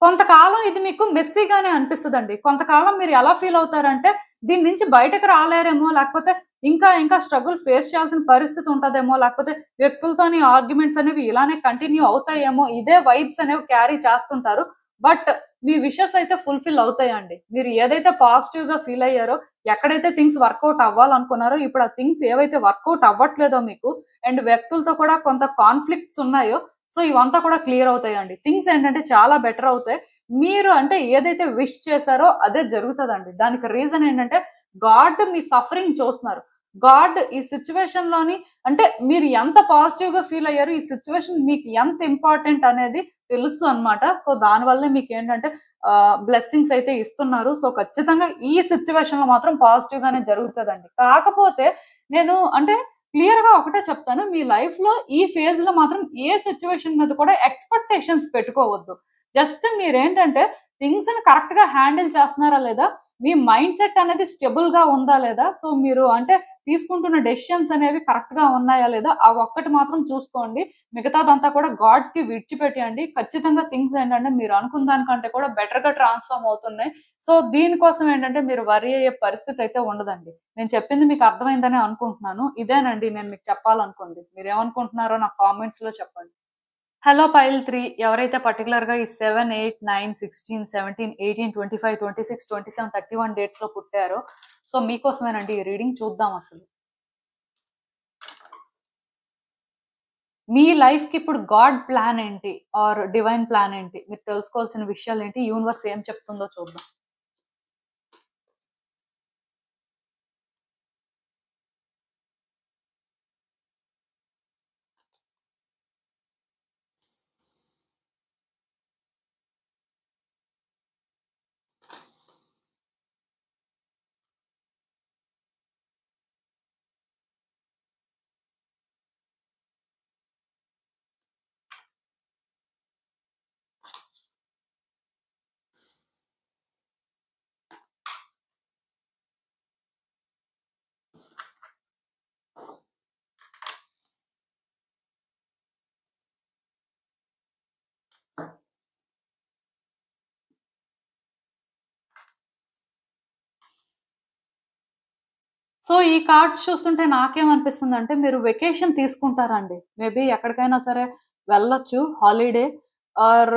కొంతకాలం ఇది మీకు మెస్సీగానే అనిపిస్తదండి. కొంతకాలం మీరు ఎలా ఫీల్ అవుతారంటే, దీని నుంచి బయటకి రాలేరేమో, లేకపోతే ఇంకా స్ట్రగుల్ ఫేస్ చేయాల్సిన పరిస్థితి ఉంటదేమో, లేకపోతే వ్యక్తులతోని ఆర్గ్యుమెంట్స్ అనేవి ఇలానే కంటిన్యూ అవుతాయేమో, ఇదే వైబ్స్ అనేవి క్యారీ చేస్తుంటారు. బట్ మీ విషెస్ అయితే ఫుల్‌ఫిల్ అవుతాయండి. మీరు ఏదైతే పాజిటివ్‌గా ఫీల్ అయ్యారో, ఎక్కడైతే థింగ్స్ వర్కౌట్ అవ్వాలనుకున్నారో, ఇప్పుడు ఆ థింగ్స్ ఏవైతే వర్కౌట్ అవ్వట్లేదో మీకు అండ్ వ్యక్తులతో కూడా కొంత కాన్‌ఫ్లిక్ట్స్ ఉన్నాయో, సో, ఇవంతా కూడా క్లియర్ అవుతాయండి. థింగ్స్ ఏంటంటే చాలా బెటర్ అవుతాయి. మీరు అంటే ఏదైతే విష్ చేసారో అదే జరుగుతదండి. దానికి రీజన్ ఏంటంటే గాడ్ మీ సఫరింగ్ చూస్తున్నారు. గాడ్ ఈ సిట్యుయేషన్‌లోని అంటే మీరు ఎంత పాజిటివ్‌గా ఫీల్ అయ్యారు, ఈ సిట్యుయేషన్ మీకు ఎంత ఇంపార్టెంట్ అనేది తెలుసు అన్నమాట. సో, దానివల్లే మీకేంటంటే బ్లెస్సింగ్స్ అయితే ఇస్తున్నారు. సో, ఖచ్చితంగా ఈ సిట్యుయేషన్‌లో మాత్రం పాజిటివ్‌గానే జరుగుతదండి. కాకపోతే నేను అంటే క్లియర్‌గా ఒకటే చెప్తాను. మీ లైఫ్‌లో ఈ ఫేజ్‌లో మాత్రం ఏ సిట్యుయేషన్ మీద కూడా ఎక్స్‌పెక్టేషన్స్ పెట్టుకోవద్దు. జస్ట్ మీరేంటంటే థింగ్స్‌ని కరెక్ట్‌గా హ్యాండిల్ చేస్తున్నారా లేదా? మీ మైండ్ సెట్ అనేది స్టేబుల్‌గా ఉందా లేదా? సో, మీరు అంటే తీసుకుంటున్న డెసిషన్స్ అనేవి కరెక్ట్‌గా ఉన్నాయా లేదా? ఆ ఒక్కటి మాత్రం చూసుకోండి. మిగతాదంతా కూడా గాడ్‌కి విడిచిపెట్టేయండి. ఖచ్చితంగా థింగ్స్ ఏంటంటే మీరు అనుకున్న దానికంటే కూడా బెటర్‌గా ట్రాన్స్‌ఫార్మ్ అవుతున్నాయి. సో, దీనికోసం ఏంటంటే మీరు వర్రీ అయ్యే పరిస్థితి అయితే ఉండదండి. నేను చెప్పింది మీకు అర్థమైందనే అనుకుంటున్నాను. ఇదేనండి నేను మీకు చెప్పాలనుకుంది. మీరేమనుకుంటున్నారో నాకు కామెంట్స్‌లో చెప్పండి. హలో పైల్ 3 ఎవరైతే పర్టిక్యులర్‌గా ఈ 7, 8, 9, 16, 17, 18, 25, 26, 27, 31 డేట్స్‌లో పుట్టారో సో, మీకోసమేనండి ఈ రీడింగ్ చూద్దాం అసలు. మీ లైఫ్‌కి ఇప్పుడు గాడ్ ప్లాన్ ఏంటి? ఆర్ డివైన్ ప్లాన్ ఏంటి? మీరు తెలుసుకోవాల్సిన విషయాలేంటి? యూనివర్స్ ఏం చెప్తుందో చూద్దాం. సో, ఈ కార్డ్స్ చూస్తుంటే నాకేమనిపిస్తుందంటే, మీరు వెకేషన్ తీసుకుంటారండి. మేబీ ఎక్కడికైనా సరే వెళ్ళొచ్చు హాలిడే ఆర్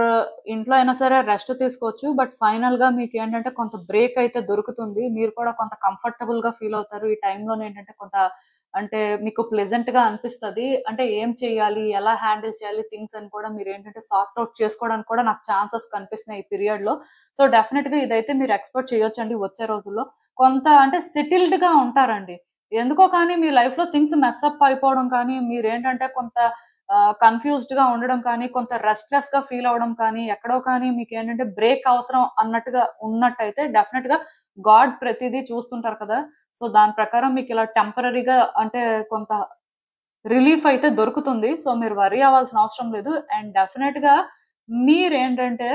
ఇంట్లో అయినా సరే రెస్ట్ తీసుకోవచ్చు. బట్ ఫైనల్‌గా మీకేంటంటే కొంత బ్రేక్ అయితే దొరుకుతుంది. మీరు కూడా కొంత కంఫర్టబుల్‌గా ఫీల్ అవుతారు. ఈ టైంలోనేంటంటే కొంత అంటే మీకు ప్లెజెంట్‌గా అనిపిస్తది. అంటే ఏం చేయాలి? ఎలా హ్యాండిల్ చేయాలి థింగ్స్ అని కూడా మీరేంటంటే సార్ట్ ఔట్ చేసుకోవడానికి కూడా నాకు ఛాన్సెస్ కనిపిస్తున్నాయి ఈ పీరియడ్‌లో. సో, డెఫినిట్‌గా ఇదైతే మీరు ఎక్స్‌పెక్ట్ చేయొచ్చండి వచ్చే రోజుల్లో. కొంత అంటే సెటిల్డ్‌గా ఉంటారండి. ఎందుకో కానీ మీ లైఫ్‌లో థింగ్స్ మెస్సప్ అయిపోవడం కానీ, మీరేంటంటే కొంత కన్‌ఫ్యూజ్డ్‌గా ఉండడం కానీ, కొంత రెస్ట్‌లెస్‌గా ఫీల్ అవ్వడం కానీ, ఎక్కడో కానీ మీకేంటంటే బ్రేక్ అవసరం అన్నట్టుగా ఉన్నట్టయితే డెఫినిట్‌గా గాడ్ ప్రతీదీ చూస్తుంటారు కదా! సో, దాని ప్రకారం మీకిలా టెంపరరీగా అంటే కొంత రిలీఫ్ అయితే దొరుకుతుంది. సో, మీరు వర్రీ అవ్వాల్సిన అవసరం లేదు. అండ్ డెఫినెట్‌గా మీరేంటంటే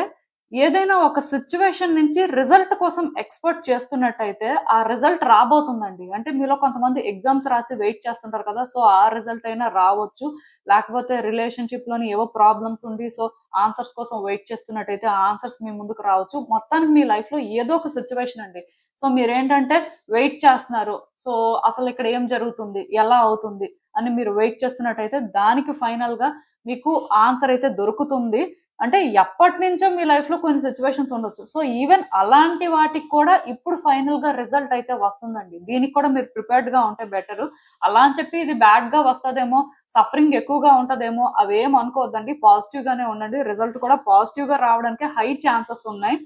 ఏదైనా ఒక సిట్యుయేషన్ నుంచి రిజల్ట్ కోసం ఎక్స్‌పెక్ట్ చేస్తున్నట్టయితే, ఆ రిజల్ట్ రాబోతుందండి. అంటే మీలో కొంతమంది ఎగ్జామ్స్ రాసి వెయిట్ చేస్తుంటారు కదా! సో, ఆ రిజల్ట్ అయినా రావచ్చు. లేకపోతే రిలేషన్‌షిప్‌లోని ఏవో ప్రాబ్లమ్స్ ఉండి సో, ఆన్సర్స్ కోసం వెయిట్ చేస్తున్నట్టయితే, ఆ ఆన్సర్స్ మీ ముందుకు రావచ్చు. మొత్తానికి మీ లైఫ్‌లో ఏదో ఒక సిట్యుయేషన్ అండి. సో, మీరేంటంటే వెయిట్ చేస్తున్నారు. సో, అసలిక్కడ ఏం జరుగుతుంది? ఎలా అవుతుంది? అని మీరు వెయిట్ చేస్తున్నట్టయితే దానికి ఫైనల్‌గా మీకు ఆన్సర్ అయితే దొరుకుతుంది. అంటే ఎప్పటినుంచో మీ లైఫ్‌లో కొన్ని సిట్యుయేషన్స్ ఉండొచ్చు. సో, ఈవెన్ అలాంటి వాటికి కూడా ఇప్పుడు ఫైనల్‌గా రిజల్ట్ అయితే వస్తుందండి. దీనికి కూడా మీరు ప్రిపేర్డ్‌గా ఉంటే బెటరు. అలా అని చెప్పి ఇది బ్యాడ్‌గా వస్తదేమో, సఫరింగ్ ఎక్కువగా ఉంటదేమో అవేం అనుకోవద్దండి. పాజిటివ్‌గానే ఉండండి. రిజల్ట్ కూడా పాజిటివ్‌గా రావడానికి హై ఛాన్సెస్ ఉన్నాయి.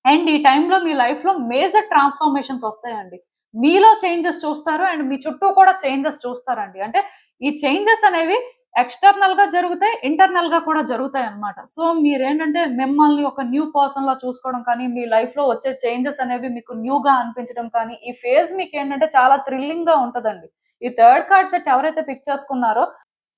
అండ్ ఈ టైంలో మీ లైఫ్‌లో మేజర్ ట్రాన్స్‌ఫర్మేషన్స్ వస్తాయండి. మీలో చేంజెస్ చూస్తారు. అండ్ మీ చుట్టూ కూడా చేంజెస్ చూస్తారండి. అంటే ఈ చేంజెస్ అనేవి ఎక్స్‌టర్నల్‌గా జరుగుతాయి. ఇంటర్నల్‌గా కూడా జరుగుతాయన్నమాట. సో, మీరేంటంటే మిమ్మల్ని ఒక న్యూ పర్సన్‌లా చూసుకోవడం కానీ, మీ లైఫ్‌లో వచ్చే చేంజెస్ అనేవి మీకు న్యూగా అనిపించడం కానీ, ఈ ఫేజ్ మీకేంటంటే చాలా థ్రిల్లింగ్‌గా ఉంటదండి. ఈ థర్డ్ కార్డ్ సెట్ ఎవరైతే పిక్ చేసుకున్నారో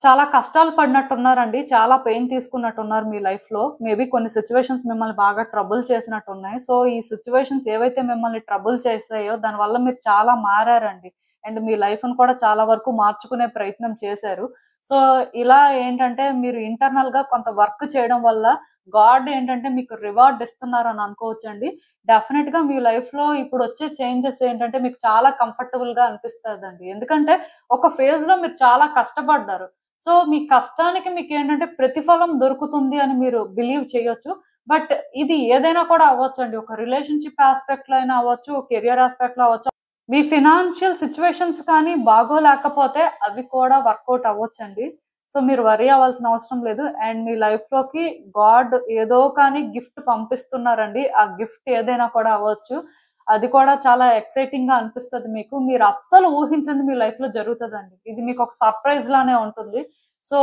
చాలా కష్టాలు పడినట్టున్నారండి. చాలా పెయిన్ తీసుకున్నట్టున్నారు మీ లైఫ్‌లో. మేబీ కొన్ని సిట్యుయేషన్స్ మిమ్మల్ని బాగా ట్రబుల్ చేసినట్టున్నాయి. సో, ఈ సిట్యుయేషన్స్ ఏవైతే మిమ్మల్ని ట్రబుల్ చేసాయో దానివల్ల మీరు చాలా మారారండి. అండ్ మీ లైఫ్‌ని కూడా చాలా వరకు మార్చుకునే ప్రయత్నం చేశారు. సో, ఇలా ఏంటంటే మీరు ఇంటర్నల్‌గా కొంత వర్క్ చేయడం వల్ల గాడ్ ఏంటంటే మీకు రివార్డ్ ఇస్తున్నారని అనుకోవచ్చండి. డెఫినిట్‌గా మీ లైఫ్‌లో ఇప్పుడొచ్చే చేంజెస్ ఏంటంటే మీకు చాలా కంఫర్టబుల్‌గా అనిపిస్తదండి. ఎందుకంటే ఒక ఫేజ్‌లో మీరు చాలా కష్టపడ్డారు. సో, మీ కష్టానికి మీకేంటంటే ప్రతిఫలం దొరుకుతుంది అని మీరు బిలీవ్ చేయొచ్చు. బట్ ఇది ఏదైనా కూడా అవ్వొచ్చండి. ఒక రిలేషన్‌షిప్ యాస్పెక్ట్‌లో అయినా అవ్వచ్చు, కెరియర్ యాస్పెక్ట్‌లో అవ్వచ్చు. మీ ఫినాన్షియల్ సిట్యుయేషన్స్ కానీ బాగోలేకపోతే అవి కూడా వర్కౌట్ అవ్వొచ్చండి. సో, మీరు వర్రీ అవ్వాల్సిన అవసరం లేదు. అండ్ మీ లైఫ్‌లోకి గాడ్ ఏదో కానీ గిఫ్ట్ పంపిస్తున్నారండి. ఆ గిఫ్ట్ ఏదైనా కూడా అవ్వచ్చు. అది కూడా చాలా ఎక్సైటింగ్‌గా అనిపిస్తది మీకు. మీరు అస్సలు ఊహించింది మీ లైఫ్‌లో జరుగుతదండి. ఇది మీకొక సర్ప్రైజ్ లానే ఉంటుంది. సో,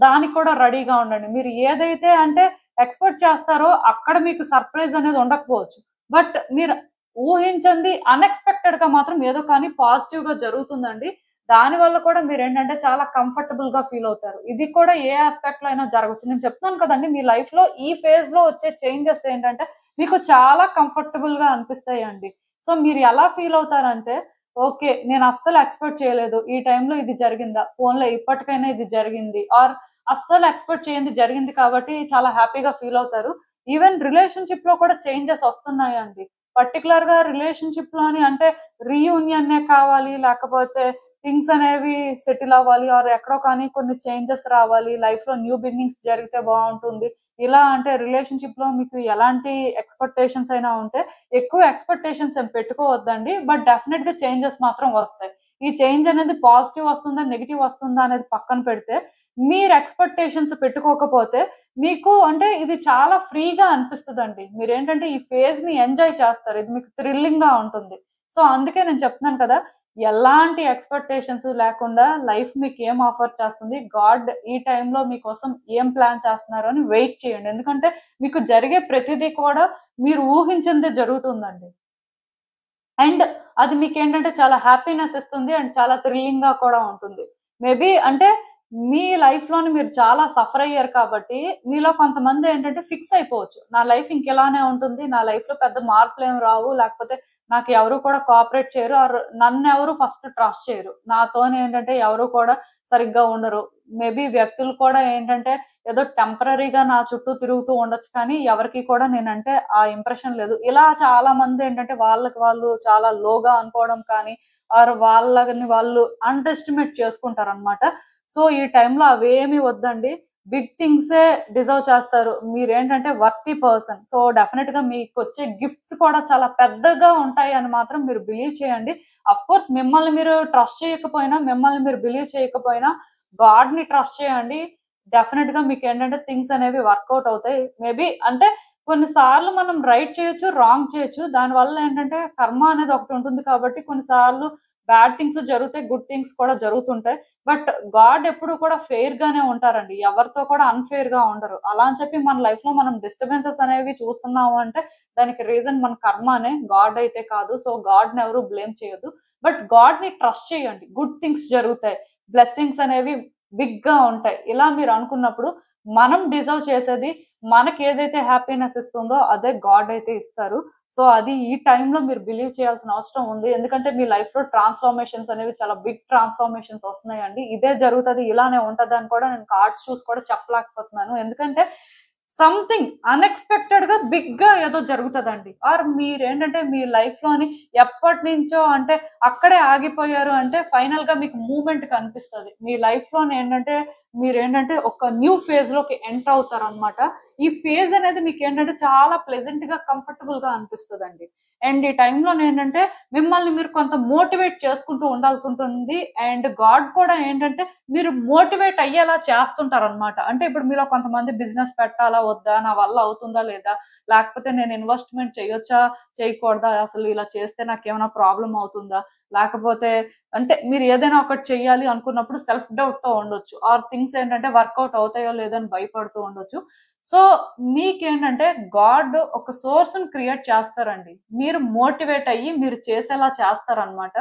దానికి కూడా రెడీగా ఉండండి. మీరు ఏదైతే అంటే ఎక్స్‌పెక్ట్ చేస్తారో అక్కడ మీకు సర్ప్రైజ్ అనేది ఉండకపోవచ్చు. బట్ మీరు ఊహించంది అన్‌ఎక్స్‌పెక్టెడ్‌గా మాత్రం ఏదో కానీ పాజిటివ్‌గా జరుగుతుందండి. దానివల్ల కూడా మీరేంటంటే చాలా కంఫర్టబుల్‌గా ఫీల్ అవుతారు. ఇది కూడా ఏ యాస్పెక్ట్‌లో అయినా జరగొచ్చు. నేను చెప్తున్నాను కదండీ! మీ లైఫ్‌లో ఈ ఫేజ్‌లో వచ్చే చేంజెస్ ఏంటంటే మీకు చాలా కంఫర్టబుల్‌గా అనిపిస్తాయండి. సో, మీరు ఎలా ఫీల్ అవుతారంటే, ఓకే. నేను అస్సలు ఎక్స్‌పెక్ట్ చేయలేదు. ఈ టైంలో ఇది జరిగిందా? పోన్లే ఇప్పటికైనా ఇది జరిగింది. ఆర్ అస్సలు ఎక్స్‌పెక్ట్ చేయంది జరిగింది కాబట్టి చాలా హ్యాపీగా ఫీల్ అవుతారు. ఈవెన్ రిలేషన్‌షిప్‌లో కూడా చేంజెస్ వస్తున్నాయండి. పర్టిక్యులర్‌గా రిలేషన్‌షిప్‌లోని అంటే రీయూనియనే కావాలి, లేకపోతే థింగ్స్ అనేవి సెటిల్ అవ్వాలి ఆర్ ఎక్కడో కానీ కొన్ని చేంజెస్ రావాలి. లైఫ్‌లో న్యూ బిగినింగ్స్ జరిగితే బావుంటుంది. ఇలా అంటే రిలేషన్‌షిప్‌లో మీకు ఎలాంటి ఎక్స్‌పెక్టేషన్స్ అయినా ఉంటే ఎక్కువ ఎక్స్‌పెక్టేషన్స్ ఏం పెట్టుకోవద్దండి. బట్ డెఫినిట్‌గా చేంజెస్ మాత్రం వస్తాయి. ఈ చేంజ్ అనేది పాజిటివ్ వస్తుందా? నెగెటివ్ వస్తుందా? అనేది పక్కన పెడితే మీరు ఎక్స్‌పెక్టేషన్స్ పెట్టుకోకపోతే మీకు అంటే ఇది చాలా ఫ్రీగా అనిపిస్తదండి. మీరేంటంటే ఈ ఫేజ్‌ని ఎంజాయ్ చేస్తారు. ఇది మీకు థ్రిల్లింగ్‌గా ఉంటుంది. సో, అందుకే నేను చెప్తున్నాను కదా! ఎలాంటి ఎక్స్‌పెక్టేషన్స్ లేకుండా లైఫ్ మీకేం ఆఫర్ చేస్తుంది, గాడ్ ఈ టైంలో మీకోసం ఏం ప్లాన్ చేస్తున్నారు అని వెయిట్ చేయండి. ఎందుకంటే మీకు జరిగే ప్రతిదీ కూడా మీరు ఊహించిందే జరుగుతుందండి. అండ్ అది మీకేంటంటే చాలా హ్యాపీనెస్ ఇస్తుంది. అండ్ చాలా థ్రిల్లింగ్‌గా కూడా ఉంటుంది. మేబీ అంటే మీ లైఫ్‌లోని మీరు చాలా సఫర్ అయ్యారు కాబట్టి, మీలో కొంతమందేంటంటే ఫిక్స్ అయిపోవచ్చు. నా లైఫ్ ఇంకిలానే ఉంటుంది. నా లైఫ్‌లో పెద్ద మార్పులేమి రావు. లేకపోతే నాకు ఎవరు కూడా కోఆపరేట్ చేయరు. ఆర్ నన్నెవరు ఫస్ట్ ట్రస్ట్ చేయరు. నాతోనేంటంటే ఎవరు కూడా సరిగ్గా ఉండరు. మేబీ వ్యక్తులు కూడా ఏంటంటే ఏదో టెంపరరీగా నా చుట్టూ తిరుగుతూ ఉండొచ్చు కానీ, ఎవరికీ కూడా నేనంటే ఆ ఇంప్రెషన్ లేదు. ఇలా చాలా మందేంటంటే వాళ్ళకి వాళ్ళు చాలా లోగా అనుకోవడం కానీ, ఆర్ వాళ్ళని వాళ్ళు అండర్ ఎస్టిమేట్ చేసుకుంటారు అనమాట. సో ఈ టైంలో అవేమి వద్దండి. బిగ్ థింగ్సే డిజర్వ్ చేస్తారు. మీరేంటంటే వర్తీ పర్సన్. సో డెఫినెట్ గా మీకు వచ్చే గిఫ్ట్స్ కూడా చాలా పెద్దగా ఉంటాయి అని మాత్రం మీరు బిలీవ్ చేయండి. అఫ్ కోర్స్ మిమ్మల్ని మీరు ట్రస్ట్ చేయకపోయినా, మిమ్మల్ని మీరు బిలీవ్ చేయకపోయినా గాడ్ ని ట్రస్ట్ చేయండి. డెఫినెట్ గా మీకు ఏంటంటే థింగ్స్ అనేవి వర్కౌట్ అవుతాయి. మేబీ అంటే కొన్నిసార్లు మనం రైట్ చేయొచ్చు, రాంగ్ చేయొచ్చు. దానివల్ల ఏంటంటే కర్మ అనేది ఒకటి ఉంటుంది కాబట్టి కొన్నిసార్లు బ్యాడ్ థింగ్స్ జరుగుతాయి, గుడ్ థింగ్స్ కూడా జరుగుతుంటాయి. బట్ గాడ్ ఎప్పుడు కూడా ఫెయిర్ గానే ఉంటారండి. ఎవరితో కూడా అన్ఫెయిర్ గా ఉండరు. అలా అని చెప్పి మన లైఫ్ లో మనం డిస్టర్బెన్సెస్ అనేవి చూస్తున్నాము అంటే దానికి రీజన్ మన కర్మనే, గాడ్ అయితే కాదు. సో గాడ్ ని ఎవరు బ్లేమ్ చేయొద్దు. బట్ గాడ్ ని ట్రస్ట్ చేయండి. గుడ్ థింగ్స్ జరుగుతాయి, బ్లెస్సింగ్స్ అనేవి బిగ్ గా ఉంటాయి. ఇలా మీరు అనుకున్నప్పుడు మనం డిజర్వ్ చేసేది, మనకి ఏదైతే హ్యాపీనెస్ ఇస్తుందో అదే గాడ్ అయితే ఇస్తారు. సో అది ఈ టైంలో మీరు బిలీవ్ చేయాల్సిన అవసరం ఉంది. ఎందుకంటే మీ లైఫ్ లో ట్రాన్స్ఫర్మేషన్స్ అనేవి చాలా బిగ్ ట్రాన్స్ఫర్మేషన్స్ వస్తున్నాయండి. ఇదే జరుగుతుంది, ఇలానే ఉంటది అని కూడా నేను కార్డ్స్ చూసి కూడా చెప్పలేకపోతున్నాను. ఎందుకంటే సంథింగ్ అన్ఎక్స్పెక్టెడ్ గా బిగ్ గా ఏదో జరుగుతుందండి. ఆర్ మీరేంటంటే మీ లైఫ్ లోని ఎప్పటి నుంచో అంటే అక్కడే ఆగిపోయారు అంటే ఫైనల్ గా మీకు మూమెంట్ కనిపిస్తుంది. మీ లైఫ్ లోని ఏంటంటే మీరేంటంటే ఒక న్యూ ఫేజ్ లోకి ఎంటర్ అవుతారు అనమాట. ఈ ఫేజ్ అనేది మీకు ఏంటంటే చాలా ప్లెజెంట్ గా, కంఫర్టబుల్ గా అనిపిస్తుంది. అండ్ ఈ టైంలో ఏంటంటే మిమ్మల్ని మీరు కొంత మోటివేట్ చేసుకుంటూ ఉండాల్సి ఉంటుంది. అండ్ గాడ్ కూడా ఏంటంటే మీరు మోటివేట్ అయ్యేలా చేస్తుంటారు అనమాట. అంటే ఇప్పుడు మీలో కొంతమంది బిజినెస్ పెట్టాలా వద్దా, నా వల్ల అవుతుందా లేదా, లేకపోతే నేను ఇన్వెస్ట్మెంట్ చేయొచ్చా చేయకూడదా, అసలు ఇలా చేస్తే నాకు ఏమైనా ప్రాబ్లం అవుతుందా, లేకపోతే అంటే మీరు ఏదైనా ఒకటి చెయ్యాలి అనుకున్నప్పుడు సెల్ఫ్ డౌట్ తో ఉండొచ్చు. ఆర్ థింగ్స్ ఏంటంటే వర్కౌట్ అవుతాయో లేదో అని భయపడుతూ ఉండొచ్చు. సో మీకేంటంటే గాడ్ ఒక సోర్స్ ని క్రియేట్ చేస్తారండి. మీరు మోటివేట్ అయ్యి మీరు చేసేలా చేస్తారనమాట.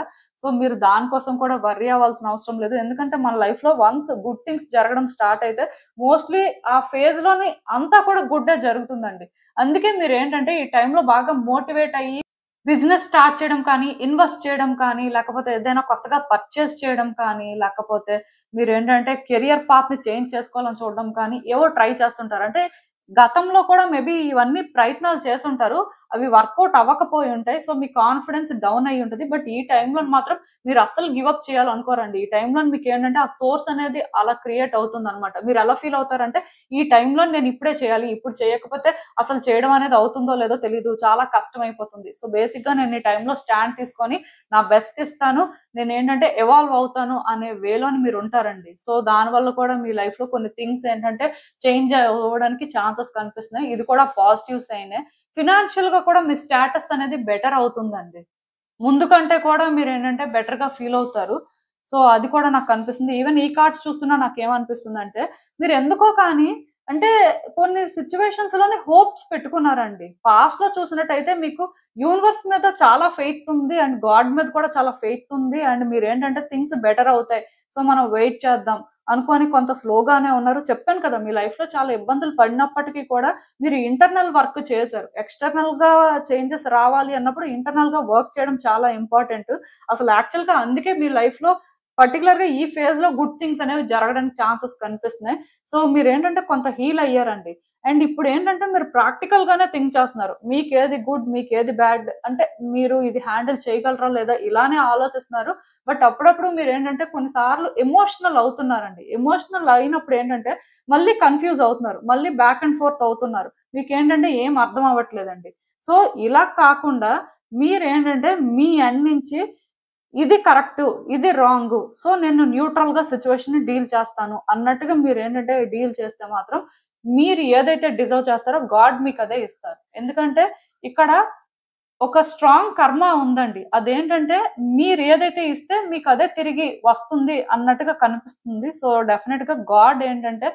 సో మీరు దానికోసం కూడా వర్రీ అవ్వాల్సిన అవసరం లేదు. ఎందుకంటే మన లైఫ్ లో వన్స్ గుడ్ థింగ్స్ జరగడం స్టార్ట్ అయితే మోస్ట్లీ ఆ ఫేజ్ లోని అంతా కూడా గుడ్డే జరుగుతుందండి. అందుకే మీరు ఏంటంటే ఈ టైంలో బాగా మోటివేట్ అయ్యి బిజినెస్ స్టార్ట్ చేయడం కానీ, ఇన్వెస్ట్ చేయడం కానీ, లేకపోతే ఏదైనా కొత్తగా పర్చేస్ చేయడం కానీ, లేకపోతే మీరేంటంటే కెరియర్ పాత్‌ని చేంజ్ చేసుకోవాలని చూడడం కానీ, ఏవో ట్రై చేస్తుంటారు. అంటే గతంలో కూడా మేబీ ఇవన్నీ ప్రయత్నాలు చేసుంటారు. అవి వర్కౌట్ అవ్వకపోయి ఉంటాయి. సో, మీ కాన్ఫిడెన్స్ డౌన్ అయ్యి ఉంటది. బట్ ఈ టైంలో మాత్రం మీరు అస్సలు గివ్ అప్ చేయాలనుకోరండి. ఈ టైంలో మీకేంటంటే ఆ సోర్స్ అనేది అలా క్రియేట్ అవుతుందనమాట. మీరు ఎలా ఫీల్ అవుతారంటే, ఈ టైంలో నేను ఇప్పుడే చేయాలి. ఇప్పుడు చేయకపోతే అసలు చేయడం అనేది అవుతుందో లేదో తెలీదు. చాలా కష్టమైపోతుంది. సో, బేసిక్‌గా నేను ఈ టైంలో స్టాండ్ తీసుకొని నా బెస్ట్ ఇస్తాను. నేనేంటంటే ఎవాల్వ్ అవుతాను అనే వేలోని మీరుంటారండి. సో, దానివల్ల కూడా మీ లైఫ్‌లో కొన్ని థింగ్స్ ఏంటంటే చేంజ్ అవ్వడానికి ఛాన్సెస్ కనిపిస్తున్నాయి. ఇది కూడా పాజిటివ్ సైనే. ఫినాన్షియల్‌గా కూడా మీ స్టేటస్ అనేది బెటర్ అవుతుందండి. ముందు కంటే కూడా మీరేంటంటే బెటర్‌గా ఫీల్ అవుతారు. సో, అది కూడా నాకు కనిపిస్తుంది. ఈవెన్ ఈ కార్డ్స్ చూస్తున్నా నాకేమనిపిస్తుందంటే, మీరెందుకో కానీ అంటే కొన్ని సిట్యుయేషన్స్‌లోనే హోప్స్ పెట్టుకున్నారండి. పాస్ట్‌లో చూసినట్టయితే మీకు యూనివర్స్ మీద చాలా ఫెయిత్ ఉంది. అండ్ గాడ్ మీద కూడా చాలా ఫెయిత్ ఉంది. అండ్ మీరేంటంటే థింగ్స్ బెటర్ అవుతాయి. సో, మనం వెయిట్ చేద్దాం అనుకోని కొంత స్లోగానే ఉన్నారు. చెప్పాను కదా! మీ లైఫ్‌లో చాలా ఇబ్బందులు పడినప్పటికీ కూడా మీరు ఇంటర్నల్ వర్క్ చేశారు. ఎక్స్‌టర్నల్‌గా చేంజెస్ రావాలి అన్నప్పుడు ఇంటర్నల్‌గా వర్క్ చేయడం చాలా ఇంపార్టెంట్. అసలు యాక్చువల్‌గా అందుకే మీ లైఫ్‌లో పర్టిక్యులర్‌గా ఈ ఫేజ్‌లో గుడ్ థింగ్స్ అనేవి జరగడానికి ఛాన్సెస్ కనిపిస్తున్నాయి. సో, మీరేంటంటే కొంత హీల్ అయ్యారండి. అండ్ ఇప్పుడేంటంటే మీరు ప్రాక్టికల్‌గానే థింక్ చేస్తున్నారు. మీకేది గుడ్, మీకేది బ్యాడ్ అంటే మీరు ఇది హ్యాండిల్ చేయగలరా లేదా ఇలానే ఆలోచిస్తున్నారు. బట్ అప్పుడప్పుడు మీరేంటంటే కొన్ని సార్లు ఎమోషనల్ అవుతున్నారండి. ఎమోషనల్ అయినప్పుడు ఏంటంటే మళ్ళీ కన్‌ఫ్యూజ్ అవుతున్నారు. మళ్ళీ బ్యాక్ అండ్ ఫోర్త్ అవుతున్నారు. మీకేంటంటే ఏం అర్థం అవ్వట్లేదండి. సో, ఇలా కాకుండా మీరేంటంటే మీ ఎండ్ నుంచి ఇది కరెక్టు, ఇది రాంగు. సో, నేను న్యూట్రల్‌గా సిట్యుయేషన్‌ని డీల్ చేస్తాను అన్నట్టుగా మీరేంటంటే డీల్ చేస్తే మాత్రం మీరు ఏదైతే డిజర్వ్ చేస్తారో గాడ్ మీకదే ఇస్తారు. ఎందుకంటే ఇక్కడ ఒక స్ట్రాంగ్ కర్మ ఉందండి. అదేంటంటే మీరేదైతే ఇస్తే మీకదే తిరిగి వస్తుంది అన్నట్టుగా కనిపిస్తుంది. సో, డెఫినిట్‌గా గాడ్ ఏంటంటే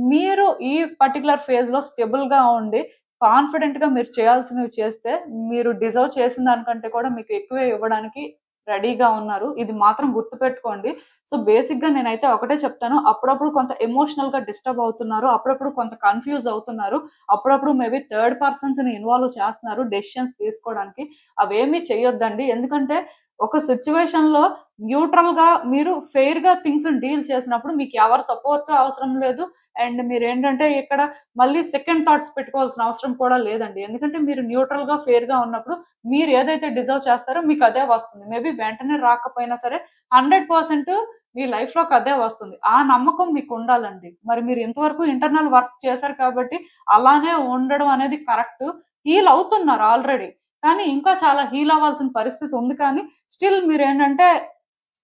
మీరు ఈ పర్టిక్యులర్ ఫేజ్‌లో స్టేబుల్‌గా ఉండి కాన్ఫిడెంట్‌గా మీరు చేయాల్సినవి చేస్తే మీరు డిజర్వ్ చేసిన దానికంటే కూడా మీకు ఎక్కువే ఇవ్వడానికి రెడీగా ఉన్నారు. ఇది మాత్రం గుర్తుపెట్టుకోండి. సో, బేసిక్‌గా నేనైతే ఒకటే చెప్తాను. అప్పుడప్పుడు కొంత ఎమోషనల్‌గా డిస్టర్బ్ అవుతున్నారు. అప్పుడప్పుడు కొంత కన్‌ఫ్యూజ్ అవుతున్నారు. అప్పుడప్పుడు మేబీ థర్డ్ పర్సన్స్‌ని ఇన్వాల్వ్ చేస్తున్నారు డెసిషన్స్ తీసుకోవడానికి. అవేమీ చేయొద్దండి. ఎందుకంటే ఒక సిచ్యువేషన్ లో న్యూట్రల్ గా మీరు ఫెయిర్ గా థింగ్స్ డీల్ చేసినప్పుడు మీకు ఎవరి సపోర్ట్ అవసరం లేదు. అండ్ మీరు ఏంటంటే ఇక్కడ మళ్ళీ సెకండ్ థాట్స్ పెట్టుకోవాల్సిన అవసరం కూడా లేదండి. ఎందుకంటే మీరు న్యూట్రల్ గా ఫెయిర్ గా ఉన్నప్పుడు మీరు ఏదైతే డిజర్వ్ చేస్తారో మీకు అదే వస్తుంది. మేబీ వెంటనే రాకపోయినా సరే 100% మీ లైఫ్ లోకి అదే వస్తుంది. ఆ నమ్మకం మీకు ఉండాలండి. మరి మీరు ఇంతవరకు ఇంటర్నల్ వర్క్ చేశారు కాబట్టి అలానే ఉండడం అనేది కరెక్ట్. హీల్ అవుతున్నారు ఆల్రెడీ. కానీ ఇంకా చాలా హీల్ అవ్వాల్సిన పరిస్థితి ఉంది. కానీ స్టిల్ మీరు ఏంటంటే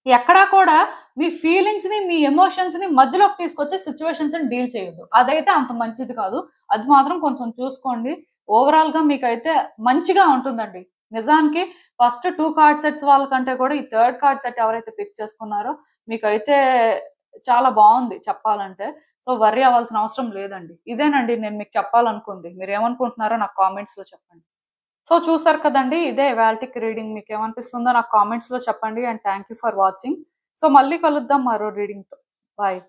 ఎక్కడా కూడా మీ ఫీలింగ్స్ ని, మీ ఎమోషన్స్ ని మధ్యలోకి తీసుకొచ్చే సిచ్యువేషన్స్ ని డీల్ చేయొద్దు. అదైతే అంత మంచిది కాదు. అది మాత్రం కొంచెం చూసుకోండి. ఓవరాల్ గా మీకైతే మంచిగా ఉంటుందండి. నిజానికి ఫస్ట్ 2 కార్డ్ సెట్స్ వాళ్ళకంటే కూడా ఈ థర్డ్ కార్డ్ సెట్ ఎవరైతే పిక్ చేసుకున్నారో మీకైతే చాలా బాగుంది చెప్పాలంటే. సో వర్రీ అవ్వాల్సిన అవసరం లేదండి. ఇదేనండి నేను మీకు చెప్పాలనుకుంది. మీరేమనుకుంటున్నారో నాకు కామెంట్స్ లో చెప్పండి. సో చూసారు కదండి, ఇదే ఇవాల్టికి రీడింగ్. మీకు ఏమనిపిస్తుందో నాకు కామెంట్స్ లో చెప్పండి. And thank you for watching. So మళ్ళీ కలుద్దాం మరో రీడింగ్ తో. బాయ్.